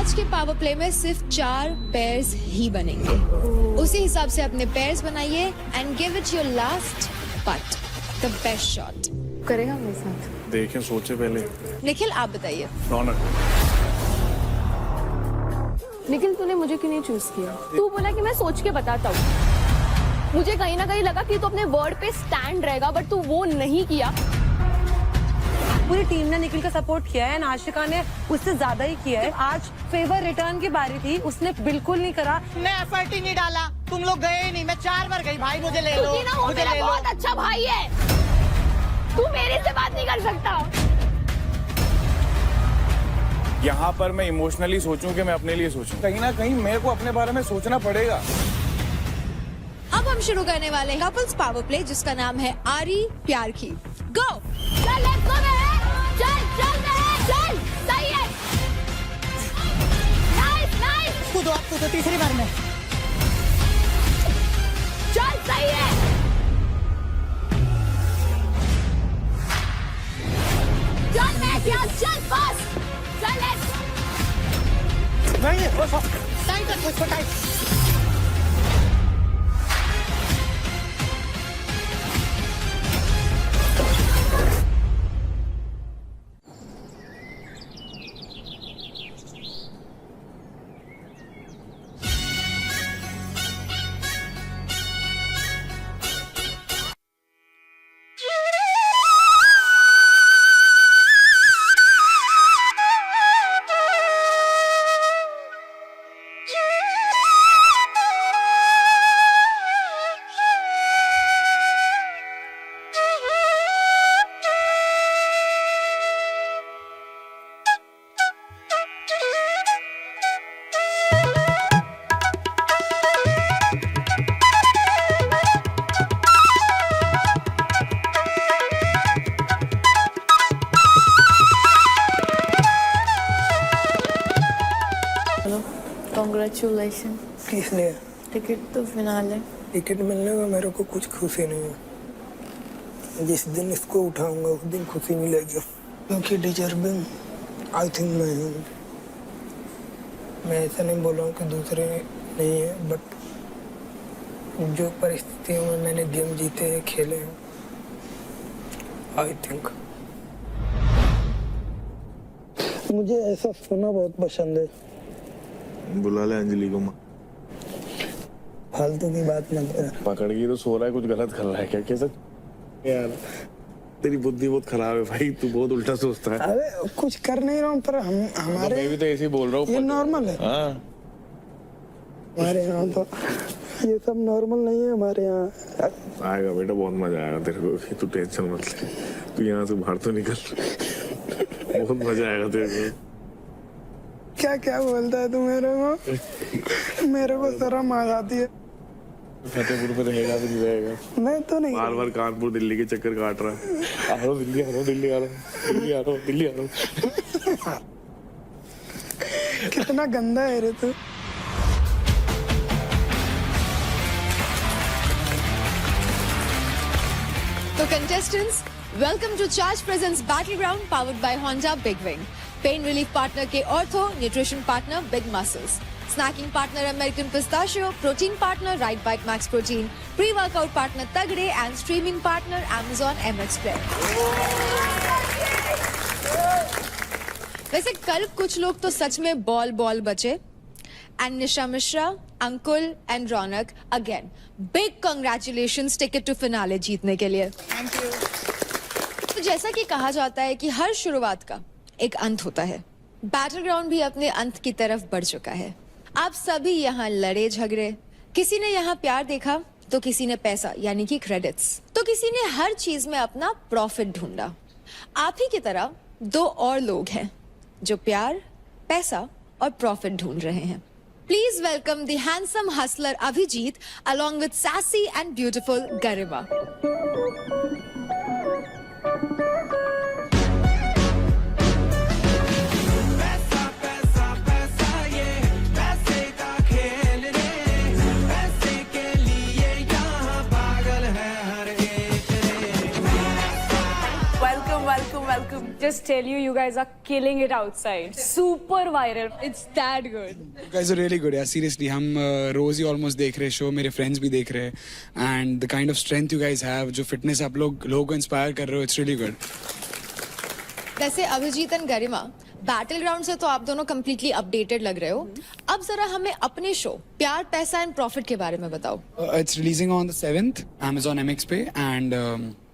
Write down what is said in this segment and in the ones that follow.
आज के power play में सिर्फ 4 पेयर्स ही बनेंगे। उसी हिसाब से अपने पेयर्स बनाइए and give it your last but the best shot. करेगा मेरे साथ? देखें, सोचे पहले। निखिल आप बताइए। रौनक, निखिल तूने मुझे क्यों नहीं चूज किया? तू बोला कि मैं सोच के बताता हूँ। मुझे कहीं ना कहीं लगा कि तू अपने वर्ड पे स्टैंड रहेगा, बट तू वो नहीं किया। पूरी टीम ने निखिल का सपोर्ट किया है, आशिका ने उससे ज्यादा ही किया है। आज फेवर रिटर्न की बारी थी, उसने बिल्कुल नहीं करा। मैं एफर्ट ही नहीं डाला, तुम लोग गए ही नहीं। मैं 4 बार गई, भाई मुझे ले लो, क्योंकि ना वो मुझे मेरा ले लो। बहुत अच्छा भाई है, तू मेरे से बात नहीं कर सकता। यहाँ पर मैं इमोशनली सोचूं कि मैं अपने लिए सोचूं, कहीं ना कहीं मेरे को अपने बारे में सोचना पड़ेगा। अब हम शुरू करने वाले हैं कपल्स पावर प्ले, जिसका नाम है आरी प्यार की। गो। चल लेट्स गो बहन, चल चल बहन, चल। सही है, नाइस नाइस। कूदो, आप कूदो तीसरी बार में। चल सही है। चल मैच यार, चल बस, चल लेट्स। नहीं है, वो टाइट रखो इसको, टाइट। Congratulations. किस लिए? टिकट तो फिनाले। टिकट मिलने में मेरे को कुछ खुशी नहीं है। जिस दिन इसको उठाऊंगा उस दिन खुशी मिलेगी, क्योंकि डिजर्विंग आई थिंक मैं हूँ। मैं ऐसा नहीं बोल रहा हूँ कि दूसरे नहीं है, बट जो परिस्थितियों में मैंने गेम जीते हैं, खेले हैं, आई थिंक मुझे ऐसा सोना बहुत पसंद है। बुला ले अंजलि को। फालतू की बात मत कर। पकड़ गई तो सो रहा है, कुछ गलत कर रहा है क्या? कैसे यार, तेरी बुद्धि बहुत खराब है भाई, तू बहुत उल्टा सोचता है। अरे कुछ कर नहीं रहा हूँ, पर हमारे मैं भी तो ऐसे ही बोल रहा हूँ। ये नॉर्मल है। हाँ, हमारे यहाँ तो ये सब नॉर्मल नहीं है। हमारे यहाँ आएगा बेटा, बहुत मजा आएगा तेरे को, तू टेंशन मत ले। तू यहाँ से बाहर तो निकल, बहुत मजा आएगा तेरे को। क्या क्या बोलता है तू मेरे को? मेरे को शर्म आ जाती है। फतेहपुर पे रहेगा तो नहीं रहेगा? मैं तो नहीं। बार बार कानपुर दिल्ली के चक्कर काट रहा है। आ रहा हूँ दिल्ली, आ रहा हूँ दिल्ली, आ रहा हूँ दिल्ली, आ रहा हूँ दिल्ली, आ रहा हूँ। कितना गंदा है रे तू। तो contestants, welcome to Charge presents battleground powered by Honda Big Wing. Pain relief partner के Ortho, nutrition partner Big Muscles, snacking partner American pistachio, protein partner Right Bite Max protein, pre workout partner तगड़े and streaming partner Amazon MX Play। वैसे कल कुछ लोग तो सच में ball बचे। And Nisha Mishra, Ankul and Raunak, again big congratulations ticket to finale जीतने के लिए। Thank you. तो जैसा कि कहा जाता है कि हर शुरुआत का एक अंत होता है, बैटलग्राउंड भी अपने अंत की तरफ बढ़ चुका है। आप सभी यहाँ लड़े झगड़े, किसी ने यहाँ प्यार देखा तो किसी ने पैसा यानी कि क्रेडिट्स, तो किसी ने हर चीज में अपना प्रॉफिट ढूंढा। आप ही की तरह 2 और लोग हैं जो प्यार, पैसा और प्रॉफिट ढूंढ रहे हैं। Please welcome the handsome hustler Abhijeet along with sassy and beautiful Garima. Just tell you, you guys are killing it outside. Super viral. It's that good. You guys are really good यार, seriously. हम रोज ही almost देख रहे show, मेरे friends भी देख रहे हैं, and the kind of strength you guys have, जो fitness आप लोगों को inspire कर रहे हो, it's really good. वैसे Abhijeet and Garima, battle ground से तो आप दोनों कम्प्लीटली अपडेटेड लग रहे हो। अब जरा हमें अपने शो प्यार पैसा एंड प्रॉफिट के बारे में बताओ। It's releasing on the 7th, Amazon MX पे, and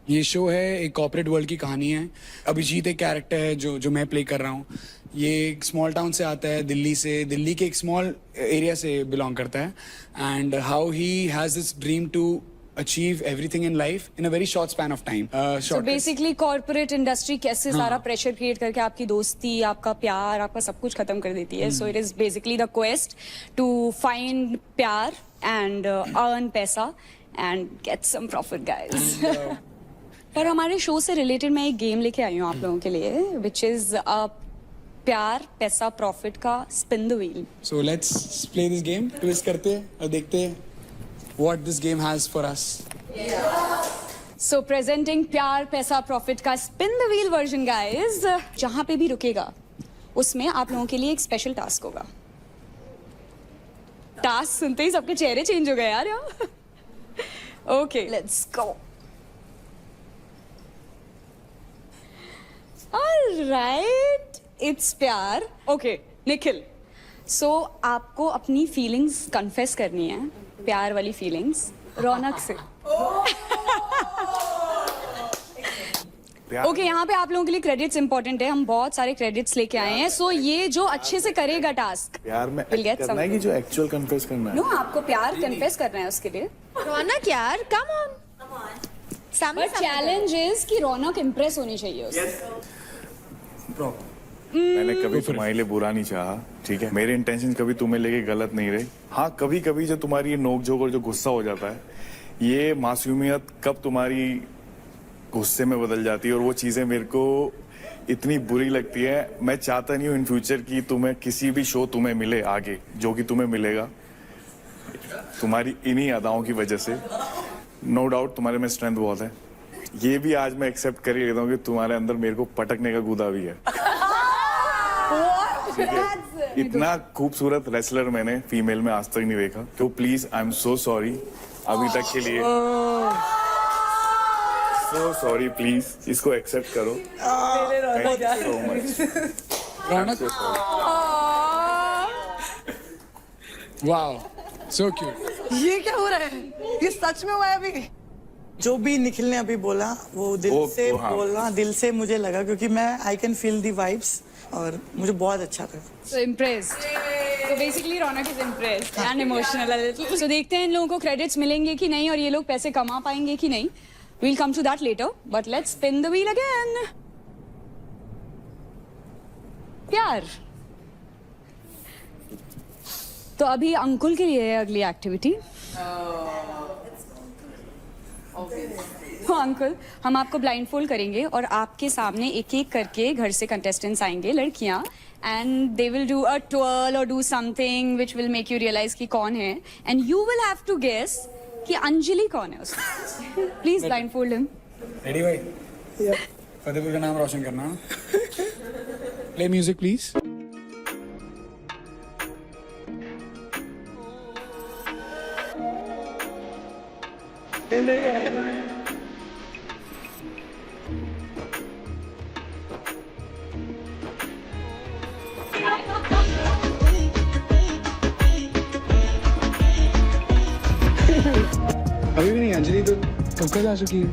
ये शो है एक कॉर्पोरेट वर्ल्ड की कहानी है। अभिजीत एक कैरेक्टर है जो मैं प्ले कर रहा हूँ। ये एक स्मॉल टाउन से आता है, दिल्ली के एक स्मॉल एरिया से बिलोंग करता है, and how he has this dream to achieve everything in life in a very short span of time. So basically corporate industry कैसे सारा pressure create करके आपकी दोस्ती, आपका प्यार, आपका सब कुछ खत्म कर देती है. So it is basically the quest to find प्यार and earn पैसा and get some profit, guys. पर हमारे शो से रिलेटेड मैं एक गेम लेके आई हूँ आप लोगों के लिए, which is प्यार पैसा प्रॉफिट का spin the wheel. So let's play this game. Twist करते हैं और देखते हैं what this game has for us. So presenting प्यार पैसा प्रॉफिट का spin the wheel version, guys. जहाँ पे भी रुकेगा उसमें आप लोगों के लिए एक स्पेशल टास्क होगा. टास्क सुनते ही सबके चेहरे चेंज हो गए यार. Okay, let's go. All right, it's प्यार. Okay, निखिल. So आपको अपनी फीलिंग्स कन्फेस करनी है, प्यार वाली फीलिंग्स रौनक से. ओके, यहाँ पे आप लोगों के लिए क्रेडिट्स इंपॉर्टेंट है. हम बहुत सारे क्रेडिट्स लेके आए हैं. सो ये जो अच्छे से करेगा टास्क प्यार में will get करना है कि जो एक्चुअल कन्फेस करना है. नो, आपको प्यार कन्फेस करना है उसके लिए. रौनक यार, कम ऑन। सामने बट चैलेंज इज कि रौनक इम्प्रेस होनी चाहिए उससे. मैंने कभी तुम्हारे लिए बुरा नहीं चाहा, ठीक है. मेरे इंटेंशन कभी तुम्हें लेके गलत नहीं रहे. हाँ, कभी कभी जो तुम्हारी ये नोक-झोंक और जो गुस्सा हो जाता है, ये मासूमियत कब तुम्हारी गुस्से में बदल जाती है और वो चीजें मेरे को इतनी बुरी लगती है. मैं चाहता नहीं हूँ इन फ्यूचर की तुम्हें किसी भी शो तुम्हें मिले आगे, जो कि तुम्हें मिलेगा तुम्हारी इन्हीं अदाओं की वजह से. नो डाउट तुम्हारे में स्ट्रेंथ बहुत है. ये भी आज मैं एक्सेप्ट कर ही लेता हूँ कि तुम्हारे अंदर मेरे को पटकने का गुदा भी है. इतना खूबसूरत रेसलर मैंने फीमेल में आज तक नहीं देखा. तो please, I am so sorry अभी तक के लिए. सो सॉरी, प्लीज इसको एक्सेप्ट करो. Thank you so much. Raunak, wow, so cute. ये क्या हो रहा है? ये सच में हुआ है अभी? जो भी निखिल ने अभी बोला वो दिल से बोलना, दिल से मुझे लगा, क्योंकि मैं I can feel the vibes और मुझे बहुत अच्छा लगा. So impressed. So basically Raunak is impressed and emotional a little. So देखते हैं इन लोगों को क्रेडिट्स मिलेंगे कि नहीं और ये लोग पैसे कमा पाएंगे कि नहीं. We'll come to that later. But let's spin the wheel again. प्यार. तो अभी अंकुल के लिए है अगली एक्टिविटी. अंकुल, हम आपको ब्लाइंडफोल्ड करेंगे और आपके सामने एक एक करके घर से कंटेस्टेंट्स आएंगे, लड़कियां, and they will do a twirl और do something which will make you realise कि कौन है, and you will have to guess कि अंजलि कौन है उसमें. Please blindfold him. रेडी भाई? फतेहपुर का नाम रोशन करना. Play music please. अभी भी नहीं. अंजलि तो कब का जा चुकी है.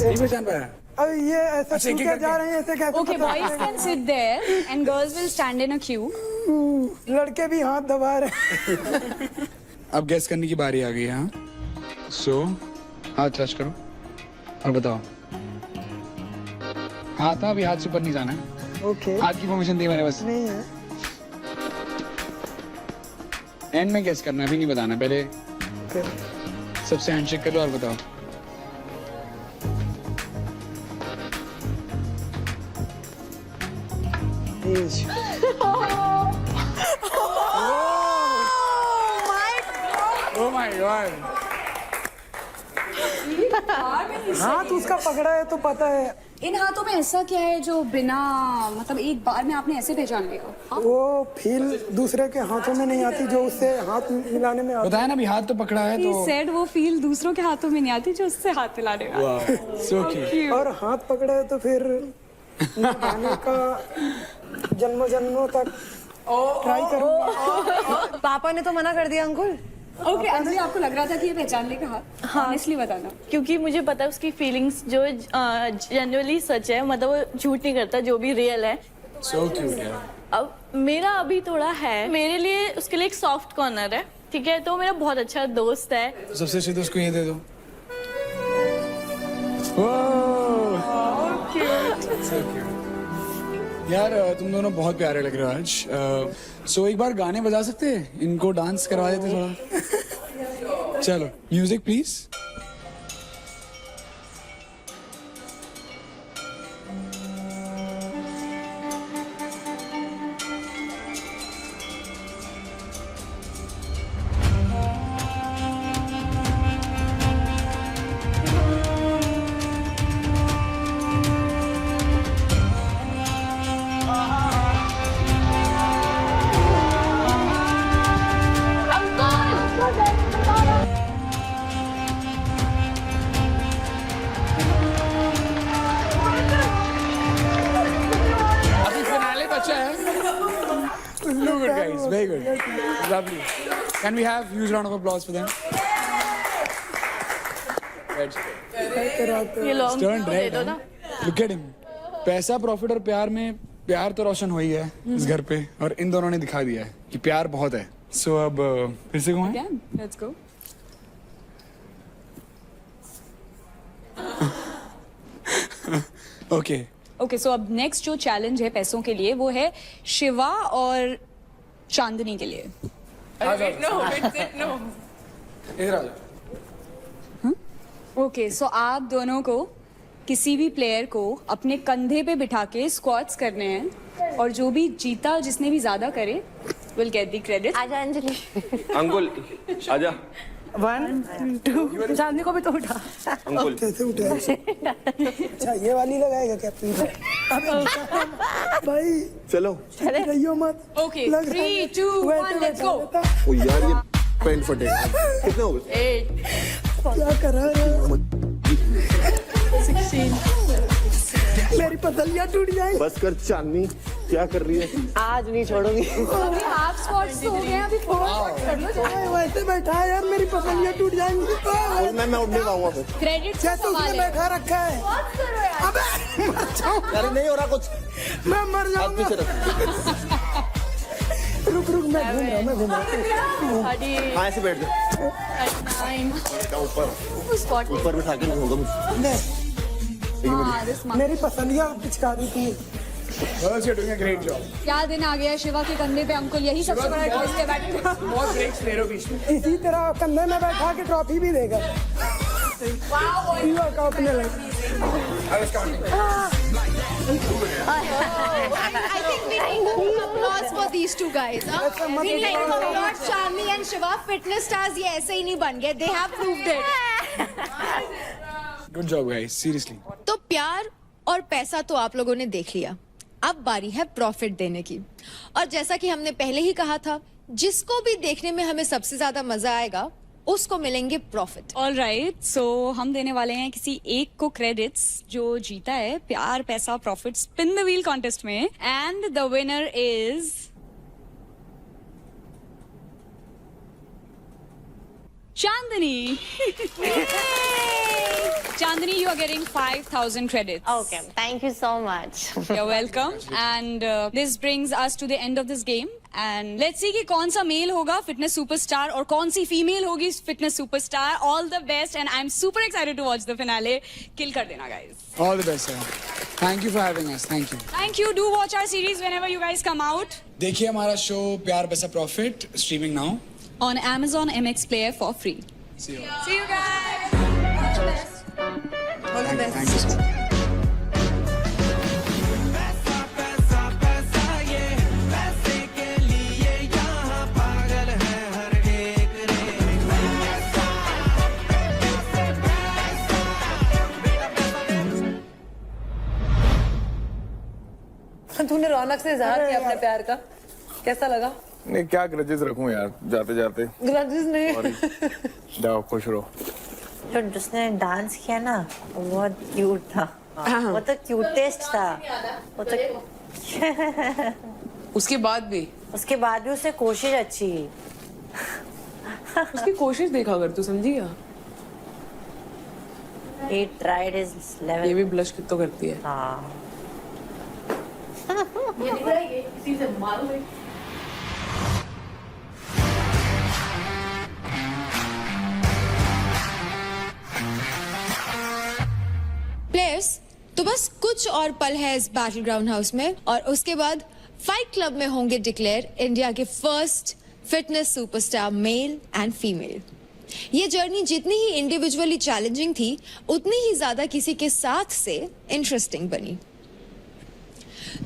नहीं पहचान पाया. अब ये ऐसा क्यों क्या जा रहे हैं, ऐसे कैसे? Okay, boys can sit there and girls will stand in a queue. लड़के भी हाथ दबा रहे. अब गैस करने की बारी आ गई है. हाँ, सो हाथ टच करो और बताओ. हाथ अभी हाथ से ऊपर नहीं जाना है. ओके, हाथ की परमिशन दी मैंने बस. नहीं है. एंड में गैस करना है, अभी नहीं बताना. पहले सबसे हैंडशेक कर लो और बताओ. Oh my God. हाथ उसका पकड़ा है तो पता है. इन हाथों में ऐसा क्या है जो बिना मतलब एक बार में आपने ऐसे पहचान लिया? वो फील दूसरे के हाथों में नहीं आती जो उससे हाथ मिलाने में आती। बताया ना, अभी हाथ तो पकड़ा है He तो said वो फील दूसरों के हाथों में नहीं आती जो उससे हाथ मिलाने में आती। So cute. और हाथ पकड़े तो फिर निभाने का जन्मों जन्मों तक ट्राई करूंगा। पापा ने तो मना कर दिया अंकुल। ओके अंजलि, आपको लग रहा था कि ये पहचान लेगा हाथ? हाँ, ऑनेस्टली बताना। क्योंकि मुझे पता है उसकी फीलिंग्स जो जनरली सच है, मतलब वो झूठ नहीं करता, जो भी रियल है। सो क्यूट यार। अब मेरा अभी थोड़ा है, मेरे लिए उसके लिए एक सॉफ्ट कॉर्नर है, ठीक है? तो मेरा बहुत अच्छा दोस्त है। तो सबसे अच्छे तो उसको ये दे दो। So cute. यार तुम दोनों बहुत प्यारे लग रहे हो आज। सो एक बार गाने बजा सकते हैं? इनको डांस करवा देते थोड़ा। चलो म्यूजिक प्लीज। अभी फिनाले बचा है। Look good guys, very good, lovely. Can we have huge round of applause for them? ये लॉन्ग Turned दे red, दो ना। Look at him. पैसा, प्रॉफिट और प्यार में प्यार तो रोशन हो ही है इस घर पे, और इन दोनों ने दिखा दिया है कि प्यार बहुत है। सो अब फिर से कौन है? Again, let's go. Okay okay, so अब नेक्स्ट जो चैलेंज है पैसों के लिए वो है शिवा और चांदनी के लिए। इधर आ जाओ। ओके, सो आप दोनों को किसी भी प्लेयर को अपने कंधे पे बिठा के स्क्वाट्स करने हैं, और जो भी जीता, जिसने भी ज्यादा करे, विल गेट द क्रेडिट। आजा अंजलि। अंकुल आजा। 1 2 चांदनी को भी तो उठा। अंकुल कैसे उठे? अच्छा ये वाली लगाएगा क्या पीछे? भाई चलो। रहियो मत। ओके, लग रहा 3 है। 2 1 वैसे लेट्स गो। ओ यार ये पैंट फटेगा। कितने हो गए? 8 क्या कर रहा है? 16 मेरी पसलियां टूट जाएंगी। बस कर चांदनी, क्या कर रही है? आज नहीं छोड़ूंगी। अभी हाफ स्क्वाट्स तो हो गए, अभी फुल स्क्वाट्स कर लो। वैसे बैठा है यार, मेरी पसलियां टूट जाएंगी। मैं उठ नहीं पाऊंगा फिर। क्रेडिट जैसे उसने बैठा रखा है। अबे मर जाऊं। अरे नहीं हो रहा कुछ। मैं मर हाथ जाऊंगा। पीछे रख। रुक मैं घूम रहा हूँ। 30 हाँ ऐसे बैठ जा। 9 ऊपर ऊपर बिठा के घूमूंगा मुझे। मेरी पसलियां पिचकारी थी। Girls, you're doing a great job. क्या दिन आ गया शिवा के कंधे पे अंकुल, यही सबसे बड़ा ट्विस्ट है बैठे। बहुत ब्रेक्स ले रहे हो बीच में। इसी तरह कंधे में बैठा के ट्रॉफी भी देगा। युवा का अपने लगे। I was counting. I think we need more applause for these two guys. We need to applaud Chandni and Shiva. Fitness stars ये ऐसे ही नहीं बन गए. They have proved it. Good job guys, seriously. तो प्यार और पैसा तो आप लोगों ने देख लिया, अब बारी है प्रॉफिट देने की। और जैसा कि हमने पहले ही कहा था, जिसको भी देखने में हमें सबसे ज्यादा मजा आएगा उसको मिलेंगे प्रॉफिट। ऑलराइट, सो हम देने वाले हैं किसी एक को क्रेडिट्स जो जीता है प्यार पैसा profit spin the wheel contest में, and the winner is Chandni. Chandni, you are getting 5,000 credits. Okay, thank you so much. You're welcome. And this brings us to the end of this game. And let's see कि कौन सा mail होगा fitness superstar और कौन सी female होगी fitness superstar. All the best, and I'm super excited to watch the finale. Kill कर देना, guys. All the best sir. Thank you for having us. Thank you. Thank you. Do watch our series whenever you guys come out देखिए हमारा show प्यार पैसा profit streaming now on Amazon MX Player for free. See you. See you guys. Thank you so much. रौनक से इजहार किया अपने प्यार का, कैसा लगा? नहीं क्या ग्रजेस रखूं यार, जाते जाते ग्रजेस नहीं। जाओ खुश रहो। जो जिसने डांस किया ना वो बहुत क्यूट था, वो तो क्यूटेस्ट था, वो तो उसके बाद भी उससे कोशिश अच्छी की। उसकी कोशिश देखा अगर तू समझिएगा। He tried his ये level. भी ब्लश तो करती है। हाँ ये दिख रहा है, ये इसी से मारो। प्लेयर्स, तो बस कुछ और पल है इस बैटल ग्राउंड हाउस में और उसके बाद फाइट क्लब में होंगे डिक्लेयर इंडिया के first fitness superstar male and female. ये जर्नी जितनी ही इंडिविजुअली चैलेंजिंग थी उतनी ही ज्यादा किसी के साथ से इंटरेस्टिंग बनी।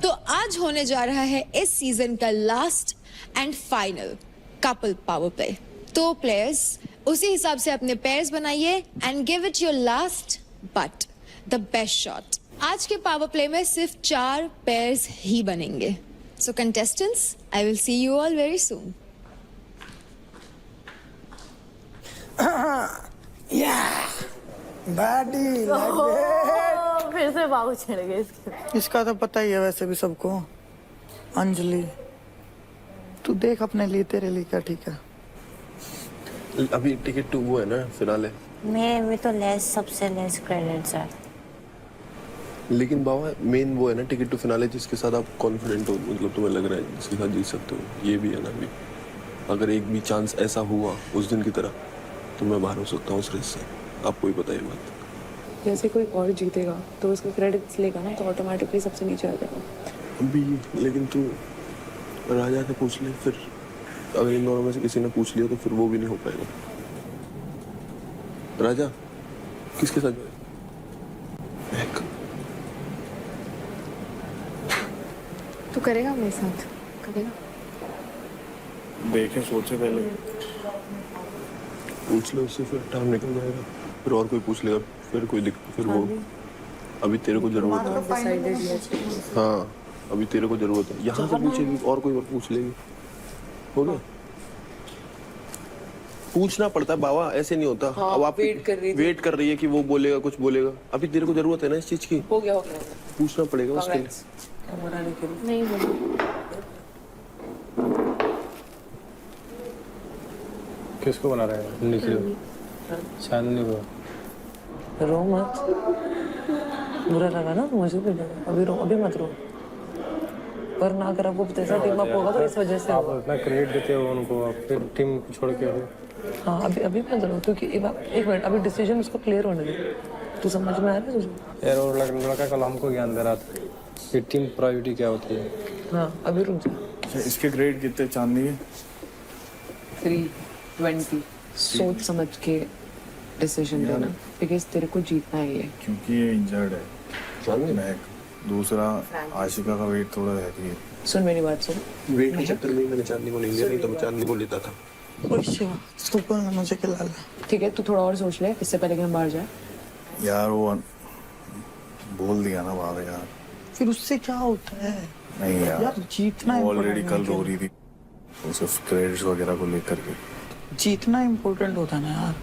तो आज होने जा रहा है इस सीजन का last and final couple power play. तो प्लेयर्स उसी हिसाब से अपने पेयर्स बनाइए and give it your last but the best shot. आज के पावर प्ले में सिर्फ 4 पेयर्स ही बनेंगे। So contestants, I will see you all very soon. फिर से बाबू चढ़ गए इसके। इसका तो पता ही है वैसे भी सबको। अंजलि तू देख अपने लिए, तेरे लिए क्या ठीक है। अभी टिकट टू वो है ना फिनाले, मैं तो सबसे लेस क्रेडिट्स है। लेकिन बाबा मेन वो है ना टिकट टू फिनाले जिसके साथ आप कॉन्फिडेंट हो, मतलब तुम्हें लग रहा है जिसके साथ जीत सकते हो। ये भी है ना, अभी अगर एक भी चांस ऐसा हुआ उस दिन की तरह तो मैं बाहर हो सकता हूँ उस रेस से। आपको ही पता है बात। जैसे कोई और जीतेगा तो उसके क्रेडिट्स लेगा ना, तो ऑटोमेटिकली सबसे नीचे आ जाएगा। अभी लेकिन तू राजा से पूछ ले, फिर अगर इन दोनों में से किसी ने पूछ लिया तो फिर वो भी नहीं हो पाएगा। राजा किसके साथ जाए? महक। तू करेगा मेरे साथ? करेगा? देखें, सोचे पहले। पूछ लो उससे, फिर टाइम निकल जाएगा। फिर और कोई पूछ लेगा, फिर कोई दिक्कत, फिर वो। अभी तेरे को जरूरत है। हाँ अभी तेरे को जरूरत है। यहाँ से पूछेगी और कोई पूछ लेगी, हो गया। पूछना पड़ता है बाबा, ऐसे नहीं होता। हाँ, अब आप वेट कर रही है कि वो बोलेगा, कुछ बोलेगा। अभी तेरे को जरूरत है ना इस चीज की। हो गया। पूछना पड़ेगा उसके लिए। नहीं बोलो। किसको बना रहा है? निखिल। चांदनी को। रो मत, बुरा लगा ना मुझे भी लगा। अभी मत रो, पर ना अगर आपको जैसा टीम अप होगा तो इस वजह से आप इतना क्रेडिट देते हो उनको, आप फिर टीम छोड़ के हो। हाँ अभी मत रो, क्योंकि एक मिनट अभी डिसीजन उसको क्लियर होने दे। तू समझ में आ रहा है तुझे? यार और लड़का कल हमको ज्ञान दे रहा था कि टीम प्रायोरिटी क्या होती है। हाँ अभी रुक जा। इसके ग्रेड कितने चांदनी के? 320। सोच समझ के डिसीजन लेना, बिकॉज तेरे को जीतना है ये। क्योंकि ये इंजर्ड है। चांदनी महक, दूसरा आशिका का वेट थोड़ा रहती है। सुन मेरी बात सुन। वेट के चक्कर में मैंने चांदनी को नहीं लिया, नहीं तो मैं चांदनी को लेता था। इसको बोलना मुझे खिला ले। ठीक है, तू थोड़ा और सोच ले इससे पहले कि हम बाहर जाए। यार वो बोल दिया ना बाबा यार। फिर उससे क्या होता है? नहीं यार जीतना ऑलरेडी important कल है। रो रही थी वो सिर्फ क्रेडिट्स वगैरह को लेकर के। जीतना इम्पोर्टेंट होता है ना यार।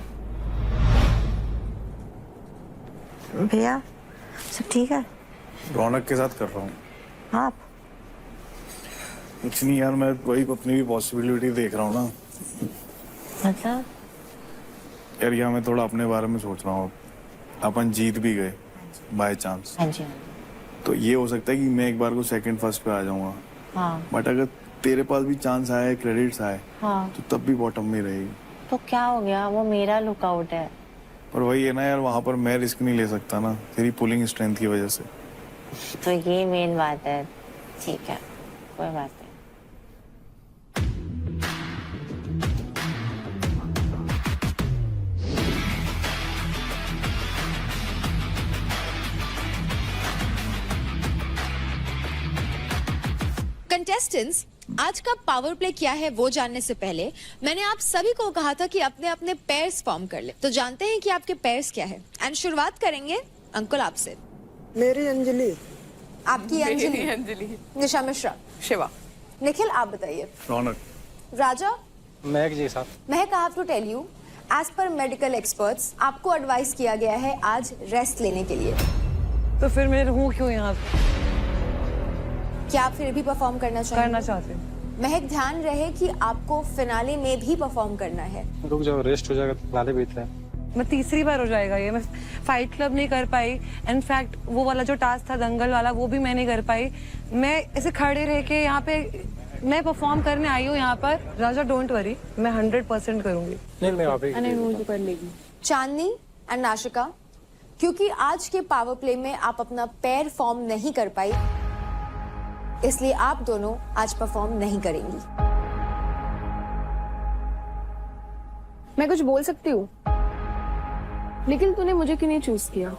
भैया सब ठीक है? रौनक के साथ कर रहा हूँ। आप कुछ नहीं यार, मैं वही अपनी भी पॉसिबिलिटी देख रहा हूँ ना मतलब? यार। यहाँ मैं थोड़ा अपने बारे में सोच रहा हूँ। अपन जीत भी गए बाय चांस, हाँ जी। तो ये हो सकता है कि मैं एक बार को सेकंड फर्स्ट पे आ जाऊंगा। हाँ बट अगर तेरे पास भी चांस आए, क्रेडिट्स आए, हाँ तो तब भी बॉटम में रहेगी। तो क्या हो गया, वो मेरा लुकआउट है। पर वही है ना यार, वहां पर मैं रिस्क नहीं ले सकता ना तेरी पुलिंग स्ट्रेंथ की वजह से। तो ये मेन बात है। ठीक है, कोई बात नहीं। कंटेस्टेंट्स, आज का पावर प्ले क्या है वो जानने से पहले मैंने आप सभी को कहा था कि अपने अपने पेयर्स फॉर्म कर ले। तो जानते हैं कि आपके पेयर्स क्या है। एंड शुरुआत करेंगे अंकुल आपसे। मेरी अंजलि आपकी अंजलि, अंजलि, निशा मिश्रा, शिवा, निखिल आप बताइए। रौनक, राजा, महक जी साहब, Mahak I have to tell you, as per medical experts आपको एडवाइस किया गया है आज रेस्ट लेने के लिए। तो फिर मैं रहूं क्यों यहाँ पे? क्या आप फिर भी परफॉर्म करना करना चाहेंगे? चाहते हैं। महक ध्यान रहे कि आपको फिनाले में भी परफॉर्म करना है। रुक जाओ, रेस्ट हो जाएगा तो नाले बीत रहे हैं। मैं तीसरी बार हो जाएगा ये, मैं फाइट क्लब नहीं कर पाई, इनफैक्ट वो वाला जो टास्क था दंगल वाला वो भी मैं नहीं कर पाई। मैं ऐसे खड़े रह के यहाँ पे मैं परफॉर्म करने आई हूँ यहाँ पर। राजा डोंट वरी, मैं 100% करूंगी। नहीं मैं आप ही कर लेगी। चांदनी एंड नाशिका, क्योंकि आज के पावर प्ले में आप अपना पैर फॉर्म नहीं कर पाई, इसलिए आप दोनों आज परफॉर्म नहीं करेंगी। मैं कुछ बोल सकती हूँ? लेकिन तूने मुझे क्यों नहीं चूज किया?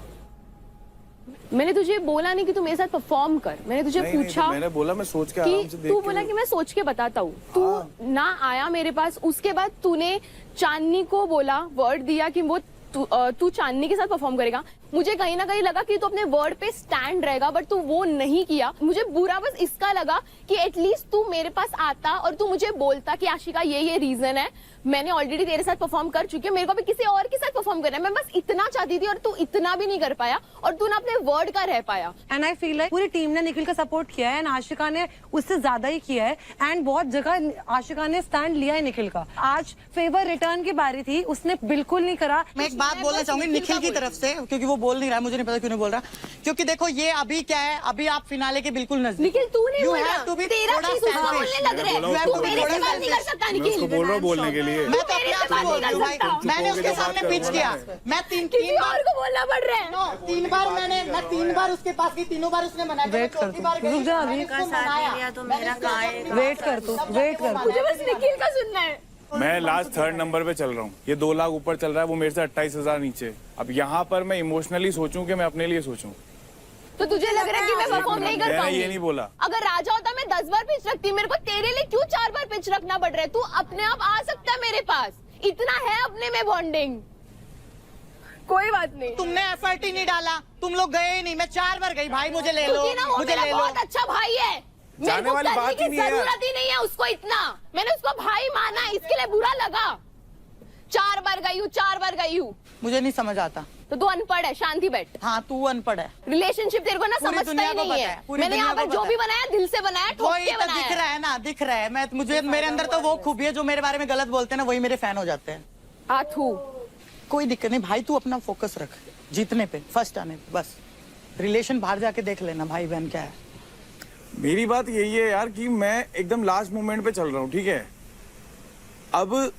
मैंने तुझे बोला नहीं कि तू मेरे साथ परफॉर्म कर, मैंने तुझे नहीं, पूछा तो मैंने बोला मैं सोच के आराम से कि देख तू के बोला कि मैं सोच के बताता हूँ। तू ना आया मेरे पास, उसके बाद तूने चांदनी को बोला, वर्ड दिया कि वो तू चांदनी के साथ परफॉर्म करेगा। मुझे कहीं ना कहीं लगा कि तू अपने वर्ड पे स्टैंड रहेगा, बट तू वो नहीं किया। मुझे बुरा बस इसका लगा कि एटलीस्ट तू मेरे पास आता और तू मुझे बोलता कि आशिका ये रीजन है, मैंने ऑलरेडी तेरे साथ परफॉर्म कर चुकी हूँ, मेरे को भी किसी और के साथ परफॉर्म करना है। मैं बस इतना चाहती थी और तू इतना भी नहीं कर पाया और तू ना अपने वर्ड का रह पाया। एंड आई फील लाइक पूरी टीम ने निखिल का सपोर्ट किया है एंड आशिका ने उससे ज्यादा ही किया है एंड बहुत जगह आशिका ने स्टैंड लिया है निखिल का। आज फेवर रिटर्न की बारी थी, उसने बिल्कुल नहीं करा। मैं एक बात बोलना चाहूंगी निखिल की तरफ से, क्योंकि वो बोल नहीं रहा, मुझे नहीं पता क्यों नहीं बोल रहा। क्योंकि देखो ये अभी क्या है, अभी आप फिनाले के बिल्कुल नजदीक। निखिल तू नहीं You बोल have रहा, to be तेरा थोड़ा चीज उसको selfish। बोलने लग रहा है। मैंने तू बोला मेरे उसको से बात नहीं कर सकता मैं उसको निखिल। बोल रहा हूँ बोलने के लिए। मैं तो अपने आप से बोल रही हूँ भाई, मैंने उसके सामने पिच किया। मैं किसी और को बोलना पड़ रहा है। तीन बार उसके पास गई, तीनों बार उसने मना किया। वेट कर चौथी बार तू, रुक जा अभी, वेट कर तू, वेट कर। मुझे बस निखिल का सुनना है। मैं लास्ट 3rd नंबर पे चल रहा हूँ, ये 2 लाख ऊपर चल रहा है, वो मेरे से 28,000 नीचे। अब यहाँ पर मैं इमोशनली सोचूं कि मैं अपने लिए सोचूं, तो तुझे लग रहा है कि मैं परफॉर्म नहीं कर मैंने पाऊंगी? ये नहीं बोला। अगर राजा होता मैं 10 बार पिच रखती, मेरे को तेरे लिए क्यों 4 बार पिच रखना पड़ रहा है? तू अपने आप आ सकता है मेरे पास, इतना है अपने में बॉन्डिंग। कोई बात नहीं, तुमने एफर्ट ही नहीं डाला, तुम लोग गए ही नहीं। मैं 4 बार गई, भाई मुझे ले लो, क्योंकि ना वो मुझे मेरा ले लो। बहुत अच्छा भाई है, मेरे जाने को वाली करने बात ही की नहीं है। जरूरत ही नहीं है उसको इतना। मैंने उसको भाई माना, इसके लिए बुरा लगा। 4 बार गई हूँ, 4 बार गई हूँ। मुझे नहीं समझ आता। तो तू अनपढ़ है, शांति बैठ। हाँ तू अनपढ़ है, रिलेशनशिप तेरे को ना पूरी समझता दुनिया ही को नहीं पता है। है, पूरी मैंने यहाँ दुनिया पर को जो पता भी है। बनाया दिल से बनाया, ठोक वही के तो दिख बनाया। रहा है ना, दिख रहा है। मैं मुझे मेरे अंदर तो वो खूबी है, जो मेरे बारे में गलत बोलते हैं ना वही मेरे फैन हो जाते हैं। आथू कोई दिक्कत नहीं भाई, तू अपना फोकस रख जीतने पे, फर्स्ट आने पे, बस। रिलेशन बाहर जाके देख लेना भाई बहन क्या है। मेरी बात यही है यार कि मैं एकदम लास्ट मोमेंट पे चल रहा हूँ, ठीक है। अब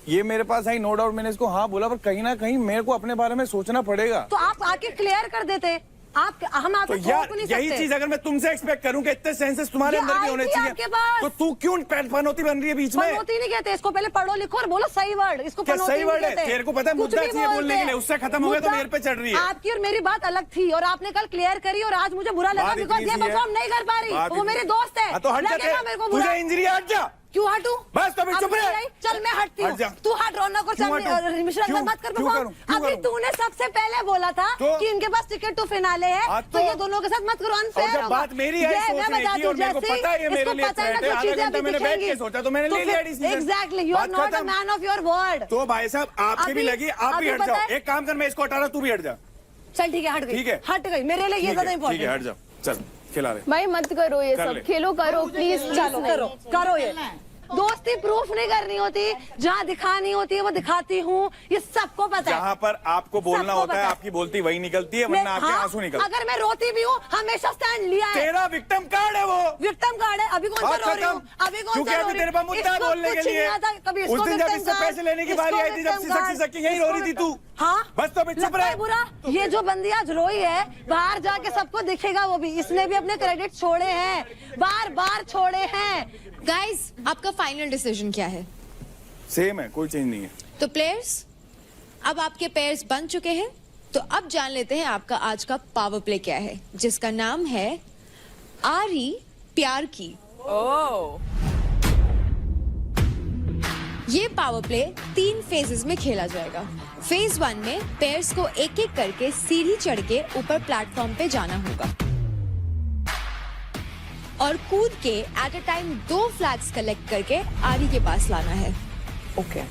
ये मेरे पास आई, नो डाउट मैंने इसको हाँ बोला, पर कहीं ना कहीं मेरे को अपने बारे में सोचना पड़ेगा। तो आप आके क्लियर कर देते, हम आपको तो यार नहीं यही सकते। चीज अगर मैं तुमसे एक्सपेक्ट करूं कि इतने सेंसेस तुम्हारे ये अंदर भी आई होने थी चाहिए, आपके पास। तो तू क्यों पनौती बन रही है बीच में? पनौती नहीं कहते इसको, पहले पढ़ो लिखो और बोलो सही वर्ड। इसको क्या पनौती सही नहीं वर्ड है? कहते। तेरे को पता है कुछ मुद्दा भी चाहिए बोलने के लिए, उससे खत्म हो गया तो मुद्दा मेरे पे चढ़ रही है। आपकी और मेरी बात अलग थी और आपने कल क्लियर करी और आज मुझे बुरा लगा बात बिकॉज इतनी ये सी है। परफॉर्म नहीं कर पा रही। बात वो इतनी- मेरी दोस्त है। हाँ, तो हट लगेगा जाते। मेरे को बुरा। तुझे इंजरी हट जा। क्यों हटू? बस तो अभी चुप रह। चल मैं हटती हट जा। हूँ, तू हट। रौनक और क्यों हटूं? मिश्रा क्यों? मत कर क्यों परफॉर्म। करूं? क्यों अभी करूं? तूने सबसे पहले बोला था तो? कि इनके पास टिकट टू फिनाले है, हाँ, तो ये दोनों के साथ मत करो, और अनफेयर जब होगा। बात मेरी है ये सोचने मैं बता की, दूं, और मेरे को जैसे पता है ये मेरे इसको लिए पता है ना threat है, जो आधा चीजें घंटा अभी मैंने बैठ के दिखेंगी। सोचा तो मैंने तो ले लिया फिर- डिसीजन। एग्जैक्टली, यू आर बात नॉट अ खत्म। Man of your word. तो भाई साहब आपके भी अभी- लगी, आप भी अभी हट पता जाओ। है? एक काम कर, मैं इसको हटा रहा हूँ, तू भी हट जा। चल ठीक है, हट गई। ठीक है। हट गई, मेरे लिए ये ज्यादा ठीक है, इंपॉर्टेंट हट जाओ, चल खिला रहे। भाई मत करो ये कर सब, ले। खेलो करो प्लीज। चलो करो, करो ये। दोस्ती प्रूफ नहीं करनी होती, जहाँ दिखानी होती है वो दिखाती हूँ, ये सबको पता है। जहाँ पर आपको बोलना सबको होता है पता है। आपकी बोलती वही निकलती है, वरना आपके हाँ, आंसू निकलते हैं। अगर मैं रोती भी हूँ हमेशा स्टैंड लिया है। तेरा विक्टिम कार्ड है वो। विक्टिम कार्ड है। अभी कौन सा बात रो रही हूँ? खत्म। अभी कौन क्योंकि सा रो अभी रही तेरे पास हूँ? मुद्दा इसको बोलने के कुछ लिए। नहीं आता, कभी इसको उस दिन जब victim इससे card, पैसे लेने की इसको बारी आई थी, जब victim card, सिसक यही रो रही थी तू। हाँ बस तो अभी चुप लगता है रह। बुरा। ये जो बंदी आज रोई है, बाहर जाके सबको दिखेगा वो भी। इसने भी अपने क्रेडिट छोड़े हैं, बार बार छोड़े हैं। गाइस, आपका फाइनल डिसीजन क्या है? सेम है, कोई चेंज नहीं है। तो प्लेयर्स, अब आपके पेयर्स बन चुके हैं, तो अब जान लेते हैं आपका आज का पावर प्ले क्या है, जिसका नाम है आरी प्यार की। ये पावर प्ले 3 फेजेस में खेला जाएगा। फेज 1 में पेयर्स को एक एक करके सीढ़ी चढ़ के ऊपर प्लेटफॉर्म पे जाना होगा। और कूद के at a time 2 flags collect करके आरी के पास लाना है। ओके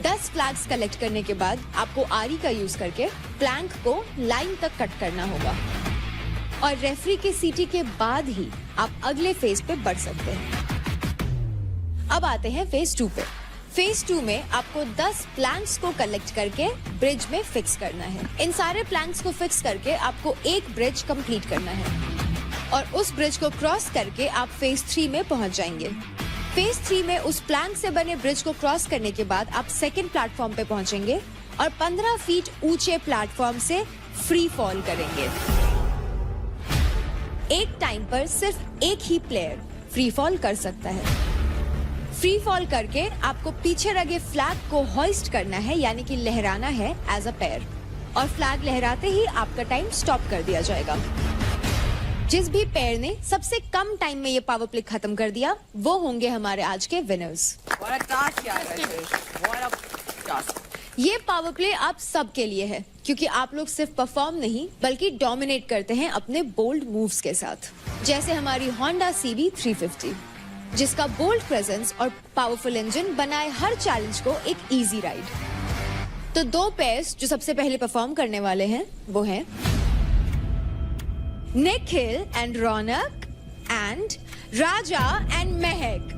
10 फ्लैग्स कलेक्ट करने के बाद आपको आरी का यूज करके प्लैंक को लाइन तक कट करना होगा और रेफरी के सीटी के बाद ही आप अगले फेज पे बढ़ सकते हैं। अब आते हैं फेज 2 पे। फेज 2 में आपको 10 प्लैंक्स को कलेक्ट करके ब्रिज में फिक्स करना है। इन सारे प्लैंक्स को फिक्स करके आपको एक ब्रिज कंप्लीट करना है और उस ब्रिज को क्रॉस करके आप फेज 3 में पहुंच जाएंगे। फेज 3 में उस प्लैंक से बने ब्रिज को क्रॉस करने के बाद आप सेकंड प्लेटफॉर्म पे पहुंचेंगे और 15 फीट ऊंचे प्लेटफॉर्म से फ्री फॉल करेंगे। एक टाइम पर सिर्फ एक ही प्लेयर फ्री फॉल कर सकता है। फ्री फॉल करके आपको पीछे लगे फ्लैग को होइस्ट करना है, यानी कि लहराना है एज अ पेयर, और फ्लैग लहराते ही आपका टाइम स्टॉप कर दिया जाएगा। जिस भी पेयर ने सबसे कम टाइम में ये पावर प्ले खत्म कर दिया वो होंगे हमारे आज के विनर्स। ये पावर प्ले आप सबके लिए है क्योंकि आप लोग सिर्फ परफॉर्म नहीं बल्कि डोमिनेट करते हैं अपने बोल्ड मूव्स के साथ, जैसे हमारी होंडा CB 350 जिसका बोल्ड प्रेजेंस और पावरफुल इंजन बनाए हर चैलेंज को एक इजी राइड। तो 2 पेयर्स जो सबसे पहले परफॉर्म करने वाले हैं वो हैं Nikhil and Raunak and Raja and महक।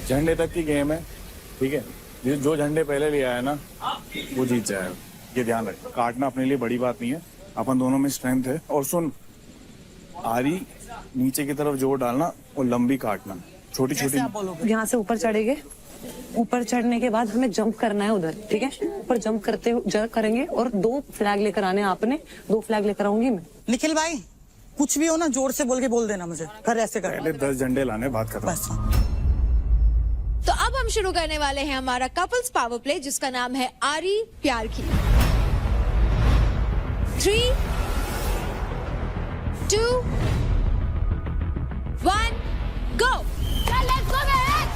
झंडे तक की गेम है, ठीक है। जो झंडे पहले ले आया ना वो जीत जाएगा, ये ध्यान रख। काटना अपने लिए बड़ी बात नहीं है, अपन दोनों में स्ट्रेंथ है। और सुन, आरी नीचे की तरफ जोर डालना और लंबी काटना, छोटी छोटी। यहाँ से ऊपर चढ़ेंगे, ऊपर चढ़ने के बाद हमें जंप करना है उधर, ठीक है। ऊपर जंप करेंगे और 2 फ्लैग लेकर आने हैं आपने। 2 फ्लैग लेकर आऊंगी मैं। निखिल भाई कुछ भी हो ना जोर से बोल देना मुझे, कर ऐसे कर। पहले 10 झंडे लाने, बात खत्म। बस तो अब हम शुरू करने वाले हैं हमारा कपल्स पावर प्ले जिसका नाम है आरी प्यार की। 3, 2, 1 गो। Let's go Mahak,